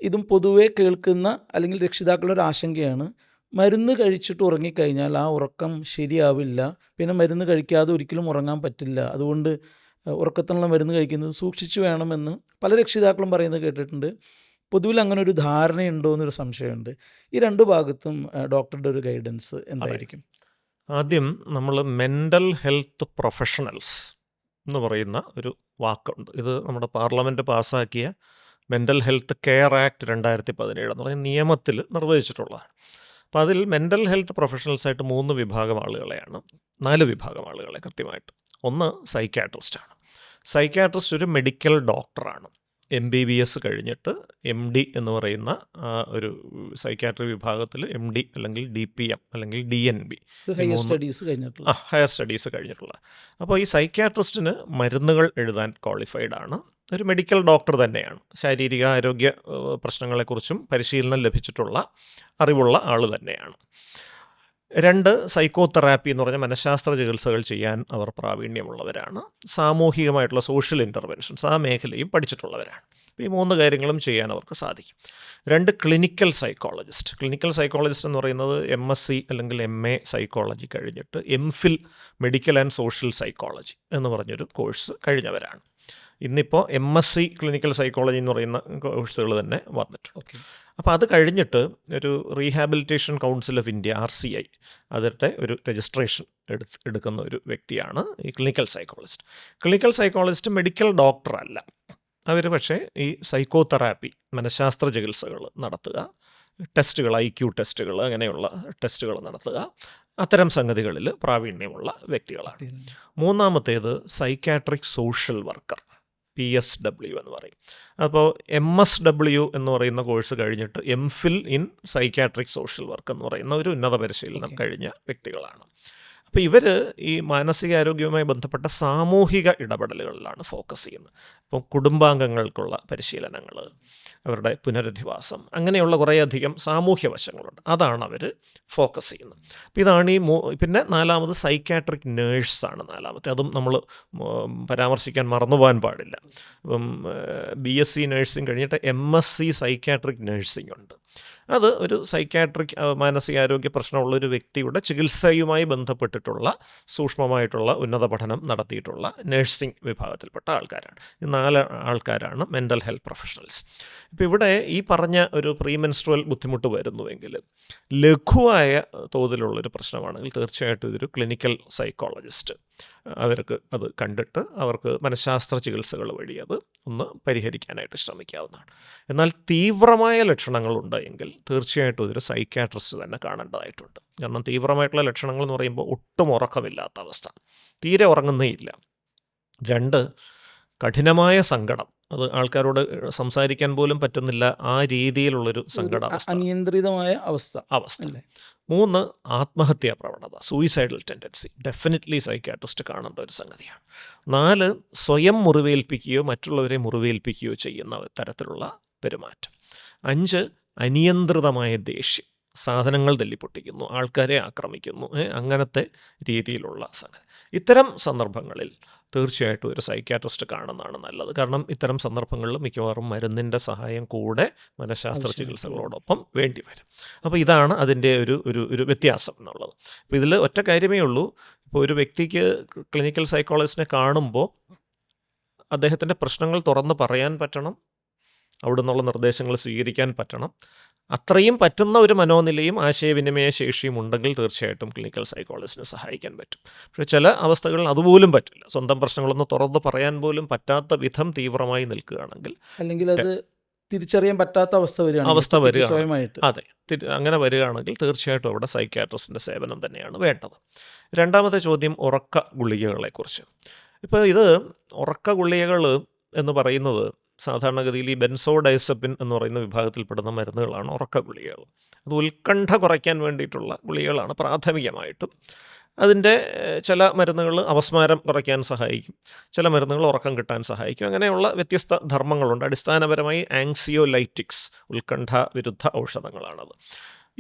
ഇതും പൊതുവേ കേൾക്കുന്ന അല്ലെങ്കിൽ രക്ഷിതാക്കളുടെ ഒരു ആശങ്കയാണ്. മരുന്ന് കഴിച്ചിട്ട് ഉറങ്ങിക്കഴിഞ്ഞാൽ ആ ഉറക്കം ശരിയാവില്ല, പിന്നെ മരുന്ന് കഴിക്കാതെ ഒരിക്കലും ഉറങ്ങാൻ പറ്റില്ല, അതുകൊണ്ട് ഉറക്കത്തിനുള്ള മരുന്ന് കഴിക്കുന്നത് സൂക്ഷിച്ചു വേണമെന്ന് പല രക്ഷിതാക്കളും പറയുന്നത് കേട്ടിട്ടുണ്ട്. പൊതുവിൽ അങ്ങനെ ഒരു ധാരണയുണ്ടോ എന്നൊരു സംശയമുണ്ട്. ഈ രണ്ട് ഭാഗത്തും ഡോക്ടറുടെ ഒരു ഗൈഡൻസ് എന്തായിരിക്കും? ആദ്യം നമ്മൾ മെൻ്റൽ ഹെൽത്ത് പ്രൊഫഷണൽസ് എന്ന് പറയുന്ന ഒരു വാക്കുണ്ട്. ഇത് നമ്മുടെ പാർലമെൻറ്റ് പാസ്സാക്കിയ മെൻ്റൽ ഹെൽത്ത് കെയർ ആക്ട് 2017 എന്ന് പറയുന്ന നിയമത്തിൽ നിർവചിച്ചിട്ടുള്ളതാണ്. അപ്പോൾ അതിൽ മെൻ്റൽ ഹെൽത്ത് പ്രൊഫഷണൽസായിട്ട് 4 വിഭാഗം ആളുകളെ കൃത്യമായിട്ട്. ഒന്ന് സൈക്യാട്രിസ്റ്റാണ്. സൈക്യാട്രിസ്റ്റ് ഒരു മെഡിക്കൽ ഡോക്ടറാണ്. MBBS കഴിഞ്ഞിട്ട് MD എന്ന് പറയുന്ന ഒരു സൈക്യാട്രി വിഭാഗത്തിൽ MD അല്ലെങ്കിൽ DPM അല്ലെങ്കിൽ DNB, ഹയർ സ്റ്റഡീസ് കഴിഞ്ഞിട്ടുള്ള. അപ്പോൾ ഈ സൈക്യാട്രിസ്റ്റിന് മരുന്നുകൾ എഴുതാൻ ക്വാളിഫൈഡ് ആണ്. ഒരു മെഡിക്കൽ ഡോക്ടർ തന്നെയാണ്. ശാരീരിക ആരോഗ്യ പ്രശ്നങ്ങളെക്കുറിച്ചും പരിശീലനം ലഭിച്ചിട്ടുള്ള അറിവുള്ള ആൾ തന്നെയാണ്. 2, സൈക്കോതെറാപ്പി എന്ന് പറഞ്ഞാൽ മനഃശാസ്ത്ര ചികിത്സകൾ ചെയ്യാൻ അവർ പ്രാവീണ്യമുള്ളവരാണ്. സാമൂഹികമായിട്ടുള്ള സോഷ്യൽ ഇൻ്റർവെൻഷൻസ് ആ മേഖലയും പഠിച്ചിട്ടുള്ളവരാണ്. ഈ 3 കാര്യങ്ങളും ചെയ്യാൻ അവർക്ക് സാധിക്കും. 2, ക്ലിനിക്കൽ സൈക്കോളജിസ്റ്റ് എന്ന് പറയുന്നത് MSc അല്ലെങ്കിൽ MA സൈക്കോളജി കഴിഞ്ഞിട്ട് MPhil medical and social psychology എന്ന് പറഞ്ഞൊരു കോഴ്സ് കഴിഞ്ഞവരാണ്. ഇന്നിപ്പോൾ MSc ക്ലിനിക്കൽ സൈക്കോളജി എന്ന് പറയുന്ന കോഴ്സുകൾ തന്നെ വന്നിട്ടുണ്ട്. അപ്പോൾ അത് കഴിഞ്ഞിട്ട് ഒരു rehabilitation council of India RCI അതിൻ്റെ ഒരു രജിസ്ട്രേഷൻ എടുക്കുന്ന ഒരു വ്യക്തിയാണ് ഈ ക്ലിനിക്കൽ സൈക്കോളജിസ്റ്റ് മെഡിക്കൽ ഡോക്ടർ അല്ല. അവർ പക്ഷേ ഈ സൈക്കോതെറാപ്പി മനഃശാസ്ത്ര ചികിത്സകൾ നടത്തുക, ടെസ്റ്റുകൾ, IQ ടെസ്റ്റുകൾ, അങ്ങനെയുള്ള ടെസ്റ്റുകൾ നടത്തുക, അത്തരം സംഗതികളിൽ പ്രാവീണ്യമുള്ള വ്യക്തികളാണ്. 3ാമത്തേത് സൈക്യാട്രിക് സോഷ്യൽ വർക്കർ, PSW എന്ന് പറയും. അപ്പോൾ MSW എന്ന് പറയുന്ന കോഴ്സ് കഴിഞ്ഞിട്ട് MPhil in psychiatric social work എന്ന് പറയുന്ന ഒരു ഉന്നത പരിശീലനം കഴിഞ്ഞ വ്യക്തികളാണ്. അപ്പോൾ ഇവർ ഈ മാനസികാരോഗ്യവുമായി ബന്ധപ്പെട്ട സാമൂഹിക ഇടപെടലുകളിലാണ് ഫോക്കസ് ചെയ്യുന്നത്. അപ്പോൾ കുടുംബാംഗങ്ങൾക്കുള്ള പരിശീലനങ്ങൾ, അവരുടെ പുനരധിവാസം, അങ്ങനെയുള്ള കുറേയധികം സാമൂഹ്യ വശങ്ങളുണ്ട്. അതാണ് അവർ ഫോക്കസ് ചെയ്യുന്നത്. അപ്പോൾ ഇതാണ് പിന്നെ 4ാമത് സൈക്യാട്രിക് നേഴ്സാണ് 4ാമത്തെ. അതും നമ്മൾ പരാമർശിക്കാൻ മറന്നുപോകാൻ പാടില്ല. ഇപ്പം BSc നഴ്സിംഗ് കഴിഞ്ഞിട്ട് MSc സൈക്യാട്രിക് നഴ്സിംഗ് ഉണ്ട്. അത് ഒരു സൈക്യാട്രിക് മാനസികാരോഗ്യ പ്രശ്നമുള്ളൊരു വ്യക്തിയുടെ ചികിത്സയുമായി ബന്ധപ്പെട്ടിട്ടുള്ള സൂക്ഷ്മമായിട്ടുള്ള ഉന്നത പഠനം നടത്തിയിട്ടുള്ള നഴ്സിംഗ് വിഭാഗത്തിൽപ്പെട്ട ആൾക്കാരാണ്. ഈ 4 ആൾക്കാരാണ് മെൻ്റൽ ഹെൽത്ത് പ്രൊഫഷണൽസ്. ഇപ്പോൾ ഇവിടെ ഈ പറഞ്ഞ ഒരു പ്രീമെൻസ്ട്രുവൽ ബുദ്ധിമുട്ട് വരുന്നുവെങ്കിൽ, ലഘുവായ തോതിലുള്ളൊരു പ്രശ്നമാണെങ്കിൽ തീർച്ചയായിട്ടും ഇതൊരു ക്ലിനിക്കൽ സൈക്കോളജിസ്റ്റ് അവർക്ക് അത് കണ്ടിട്ട് അവർക്ക് മനഃശാസ്ത്ര ചികിത്സകൾ വഴി അത് ഒന്ന് പരിഹരിക്കാനായിട്ട് ശ്രമിക്കാവുന്നതാണ്. എന്നാൽ തീവ്രമായ ലക്ഷണങ്ങളുണ്ട് എങ്കിൽ തീർച്ചയായിട്ടും ഇതൊരു സൈക്യാട്രിസ്റ്റ് തന്നെ കാണേണ്ടതായിട്ടുണ്ട്. കാരണം തീവ്രമായിട്ടുള്ള ലക്ഷണങ്ങൾ എന്ന് പറയുമ്പോൾ ഒട്ടും ഉറക്കമില്ലാത്ത അവസ്ഥ, തീരെ ഉറങ്ങുന്നേയില്ല. 2, കഠിനമായ സങ്കടം, അത് ആൾക്കാരോട് സംസാരിക്കാൻ പോലും പറ്റുന്നില്ല, ആ രീതിയിലുള്ളൊരു ഒരു സങ്കടാവസ്ഥ അനിയന്ത്രിതമായ അവസ്ഥ അവസ്ഥ. അല്ലേ? 3 ആത്മഹത്യാ പ്രവണത, സൂയിസൈഡൽ ടെൻഡൻസി. ഡെഫിനറ്റ്ലി സൈക്യാട്രിസ്റ്റ് കാണേണ്ട ഒരു സംഗതിയാണ്. 4 സ്വയം മുറിവേൽപ്പിക്കുകയോ മറ്റുള്ളവരെ മുറിവേൽപ്പിക്കുകയോ ചെയ്യുന്ന തരത്തിലുള്ള പെരുമാറ്റം. 5 അനിയന്ത്രിതമായ ദേഷ്യം, സാധനങ്ങൾ തല്ലിപ്പൊട്ടിക്കുന്നു, ആൾക്കാരെ ആക്രമിക്കുന്നു, അങ്ങനത്തെ രീതിയിലുള്ള സംഗതി. ഇത്തരം സന്ദർഭങ്ങളിൽ തീർച്ചയായിട്ടും ഒരു സൈക്യാട്രിസ്റ്റ് കാണുന്നതാണ് നല്ലത്. കാരണം ഇത്തരം സന്ദർഭങ്ങളിൽ മിക്കവാറും മരുന്നിൻ്റെ സഹായം കൂടെ മനഃശാസ്ത്ര ചികിത്സകളോടൊപ്പം വേണ്ടി വരും. അപ്പോൾ ഇതാണ് അതിൻ്റെ ഒരു വ്യത്യാസം എന്നുള്ളത്. അപ്പോൾ ഇതിൽ ഒറ്റ കാര്യമേ ഉള്ളൂ. ഇപ്പോൾ ഒരു വ്യക്തിക്ക് ക്ലിനിക്കൽ സൈക്കോളജിസ്റ്റിനെ കാണുമ്പോൾ അദ്ദേഹത്തിൻ്റെ പ്രശ്നങ്ങൾ തുറന്ന് പറയാൻ പറ്റണം, അവിടെ നിന്നുള്ള നിർദ്ദേശങ്ങൾ സ്വീകരിക്കാൻ പറ്റണം. അത്രയും പറ്റുന്ന ഒരു മനോനിലയും ആശയവിനിമയ ശേഷിയും ഉണ്ടെങ്കിൽ തീർച്ചയായിട്ടും ക്ലിനിക്കൽ സൈക്കോളജിസ്റ്റിനെ സഹായിക്കാൻ പറ്റും. പക്ഷേ ചില അവസ്ഥകളിൽ അതുപോലും പറ്റില്ല. സ്വന്തം പ്രശ്നങ്ങളൊന്ന് തുറന്ന് പറയാൻ പോലും പറ്റാത്ത വിധം തീവ്രമായി നിൽക്കുകയാണെങ്കിൽ, അല്ലെങ്കിൽ അത് തിരിച്ചറിയാൻ പറ്റാത്ത അവസ്ഥ വരികയാണ്. സ്വയമായിട്ട് അതെ, അങ്ങനെ വരികയാണെങ്കിൽ തീർച്ചയായിട്ടും അവിടെ സൈക്യാട്രിസ്റ്റിൻ്റെ സേവനം തന്നെയാണ് വേണ്ടത്. രണ്ടാമത്തെ ചോദ്യം ഉറക്ക ഗുളികകളെക്കുറിച്ച്. ഇപ്പോൾ ഇത് ഉറക്ക ഗുളികകൾ എന്ന് പറയുന്നത് സാധാരണഗതിയിൽ ഈ ബെൻസോഡൈസെപ്പിൻ എന്ന് പറയുന്ന വിഭാഗത്തിൽപ്പെടുന്ന മരുന്നുകളാണ് ഉറക്ക ഗുളികകൾ. അത് ഉത്കണ്ഠ കുറയ്ക്കാൻ വേണ്ടിയിട്ടുള്ള ഗുളികകളാണ് പ്രാഥമികമായിട്ടും. അതിൻ്റെ ചില മരുന്നുകൾ അപസ്മാരം കുറയ്ക്കാൻ സഹായിക്കും, ചില മരുന്നുകൾ ഉറക്കം കിട്ടാൻ സഹായിക്കും. അങ്ങനെയുള്ള വ്യത്യസ്ത ധർമ്മങ്ങളുണ്ട്. അടിസ്ഥാനപരമായി ആങ്സിയോലൈറ്റിക്സ്, ഉത്കണ്ഠ വിരുദ്ധ ഔഷധങ്ങളാണത്.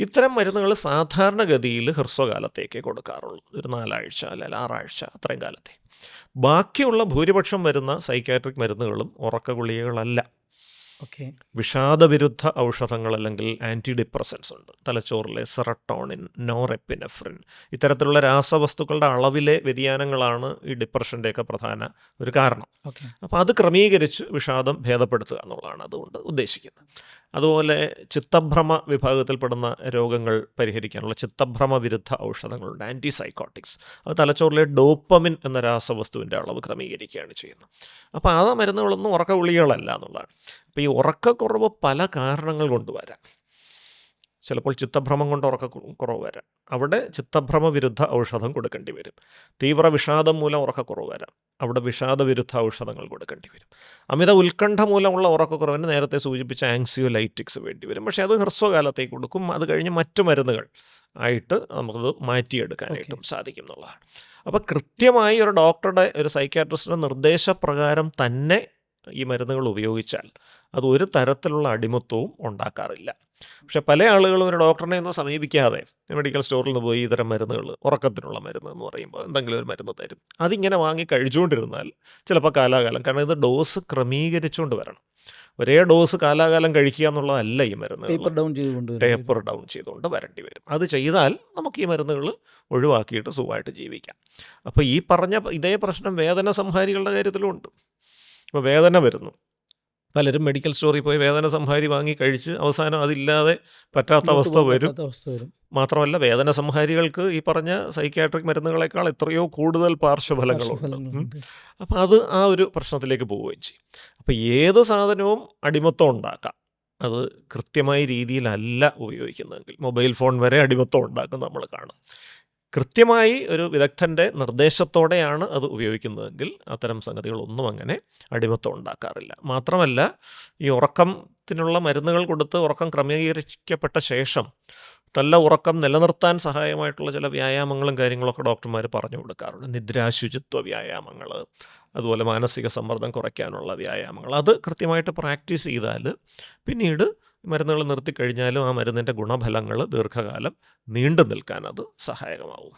ഇത്തരം മരുന്നുകൾ സാധാരണഗതിയിൽ ഹ്രസ്വകാലത്തേക്കേ കൊടുക്കാറുള്ളൂ, ഒരു 4 ആഴ്ച അല്ലെങ്കിൽ 6 ആഴ്ച, അത്രയും കാലത്തേക്ക്. ബാക്കിയുള്ള ഭൂരിപക്ഷം വരുന്ന സൈക്യാട്രിക് മരുന്നുകളും ഉറക്ക ഗുളികകളല്ല. ഓക്കെ. വിഷാദവിരുദ്ധ ഔഷധങ്ങൾ അല്ലെങ്കിൽ ആൻറ്റി ഡിപ്രസൻസ് ഉണ്ട്. തലച്ചോറിലെ സെറട്ടോണിൻ, നോറെപ്പിനെഫ്രിൻ, ഇത്തരത്തിലുള്ള രാസവസ്തുക്കളുടെ അളവിലെ വ്യതിയാനങ്ങളാണ് ഈ ഡിപ്രഷൻ്റെയൊക്കെ പ്രധാന ഒരു കാരണം. ഓക്കെ. അപ്പോൾ അത് ക്രമീകരിച്ച് വിഷാദം ഭേദപ്പെടുത്തുക എന്നുള്ളതാണ് അതുകൊണ്ട് ഉദ്ദേശിക്കുന്നത്. അതുപോലെ ചിത്തഭ്രമ വിഭാഗത്തിൽപ്പെടുന്ന രോഗങ്ങൾ പരിഹരിക്കാനുള്ള ചിത്തഭ്രമ വിരുദ്ധ ഔഷധങ്ങളുണ്ട്, ആൻറ്റി സൈക്കോട്ടിക്സ്. അത് തലച്ചോറിലെ ഡോപ്പമിൻ എന്ന രാസവസ്തുവിൻ്റെ അളവ് ക്രമീകരിക്കുകയാണ് ചെയ്യുന്നത്. അപ്പോൾ ആ മരുന്നുകളൊന്നും ഉറക്ക ഗുളികകളല്ല എന്നുള്ളതാണ്. അപ്പോൾ ഈ ഉറക്കക്കുറവ് പല കാരണങ്ങൾ കൊണ്ട് വരാം. ചിലപ്പോൾ ചിത്തഭ്രമം കൊണ്ട് ഉറക്കക്കുറവ് വരാം, അവിടെ ചിത്തഭ്രമ വിരുദ്ധ ഔഷധം കൊടുക്കേണ്ടി വരും. തീവ്ര വിഷാദം മൂലം ഉറക്കക്കുറവ് വരാം, അവിടെ വിഷാദവിരുദ്ധ ഔഷധങ്ങൾ കൊടുക്കേണ്ടി വരും. അമിത ഉത്കണ്ഠ മൂലമുള്ള ഉറക്കക്കുറവിന് നേരത്തെ സൂചിപ്പിച്ച ആങ്സിയോലൈറ്റിക്സ് വേണ്ടി വരും. പക്ഷേ അത് ഹ്രസ്വകാലത്തേക്ക് കൊടുക്കും. അത് കഴിഞ്ഞ് മറ്റു മരുന്നുകൾ ആയിട്ട് നമുക്കത് മാറ്റിയെടുക്കാനായിട്ടും സാധിക്കും എന്നുള്ളതാണ്. അപ്പോൾ കൃത്യമായി ഒരു ഡോക്ടറുടെ, ഒരു സൈക്യാട്രിസ്റ്റിൻ്റെ നിർദ്ദേശപ്രകാരം തന്നെ ഈ മരുന്നുകൾ ഉപയോഗിച്ചാൽ അത് ഒരു തരത്തിലുള്ള അടിമത്വവും ഉണ്ടാക്കാറില്ല. പക്ഷെ പല ആളുകളും ഒരു ഡോക്ടറിനെ ഒന്നും സമീപിക്കാതെ മെഡിക്കൽ സ്റ്റോറിൽ നിന്ന് പോയി ഇത്തരം മരുന്നുകൾ, ഉറക്കത്തിനുള്ള മരുന്ന് എന്ന് പറയുമ്പോൾ എന്തെങ്കിലും ഒരു മരുന്ന് തരും, അതിങ്ങനെ വാങ്ങി കഴിച്ചുകൊണ്ടിരുന്നാൽ ചിലപ്പോൾ കാലാകാലം, കാരണം ഇത് ഡോസ് ക്രമീകരിച്ചുകൊണ്ട് വരണം. ഒരേ ഡോസ് കാലാകാലം കഴിക്കുക എന്നുള്ളതല്ല ഈ മരുന്നുകൾ, ടേപ്പർ ഡൗൺ ചെയ്തുകൊണ്ട് വരേണ്ടി വരും. അത് ചെയ്താൽ നമുക്ക് ഈ മരുന്നുകൾ ഒഴിവാക്കിയിട്ട് സുഖമായിട്ട് ജീവിക്കാം. അപ്പോൾ ഈ പറഞ്ഞ ഇതേ പ്രശ്നം വേദന സംഹാരികളുടെ കാര്യത്തിലും ഉണ്ട്. ഇപ്പോൾ വേദന വരുന്നു, പലരും മെഡിക്കൽ സ്റ്റോറിൽ പോയി വേദന സംഹാരി വാങ്ങി കഴിച്ച് അവസാനം അതില്ലാതെ പറ്റാത്ത അവസ്ഥ വരും. മാത്രമല്ല വേദന സംഹാരികൾക്ക് ഈ പറഞ്ഞ സൈക്യാട്രിക് മരുന്നുകളെക്കാൾ എത്രയോ കൂടുതൽ പാർശ്വഫലങ്ങളുണ്ട്. അപ്പോൾ അത് ആ ഒരു പ്രശ്നത്തിലേക്ക് പോവുകയും ചെയ്യും. അപ്പോൾ ഏത് സാധനവും അടിമത്വം ഉണ്ടാക്കാം, അത് കൃത്യമായ രീതിയിലല്ല ഉപയോഗിക്കുന്നതെങ്കിൽ. മൊബൈൽ ഫോൺ വരെ അടിമത്വം ഉണ്ടാക്കും നമ്മൾ കാണും. കൃത്യമായി ഒരു വിദഗ്ധൻ്റെ നിർദ്ദേശത്തോടെയാണ് അത് ഉപയോഗിക്കുന്നതെങ്കിൽ അത്തരം സംഗതികളൊന്നും അങ്ങനെ അടിമത്വം ഉണ്ടാക്കാറില്ല. മാത്രമല്ല ഈ ഉറക്കത്തിനുള്ള മരുന്നുകൾ കൊടുത്ത് ഉറക്കം ക്രമീകരിക്കപ്പെട്ട ശേഷം നല്ല ഉറക്കം നിലനിർത്താൻ സഹായമായിട്ടുള്ള ചില വ്യായാമങ്ങളും കാര്യങ്ങളൊക്കെ ഡോക്ടർമാർ പറഞ്ഞു കൊടുക്കാറുണ്ട്. നിദ്രാശുചിത്വ വ്യായാമങ്ങൾ, അതുപോലെ മാനസിക സമ്മർദ്ദം കുറയ്ക്കാനുള്ള വ്യായാമങ്ങൾ. അത് കൃത്യമായിട്ട് പ്രാക്ടീസ് ചെയ്താൽ പിന്നീട് മരുന്നുകൾ നിർത്തിക്കഴിഞ്ഞാലും ആ മരുന്നിൻ്റെ ഗുണഫലങ്ങൾ ദീർഘകാലം നീണ്ടു നിൽക്കാൻ അത് സഹായകമാവും.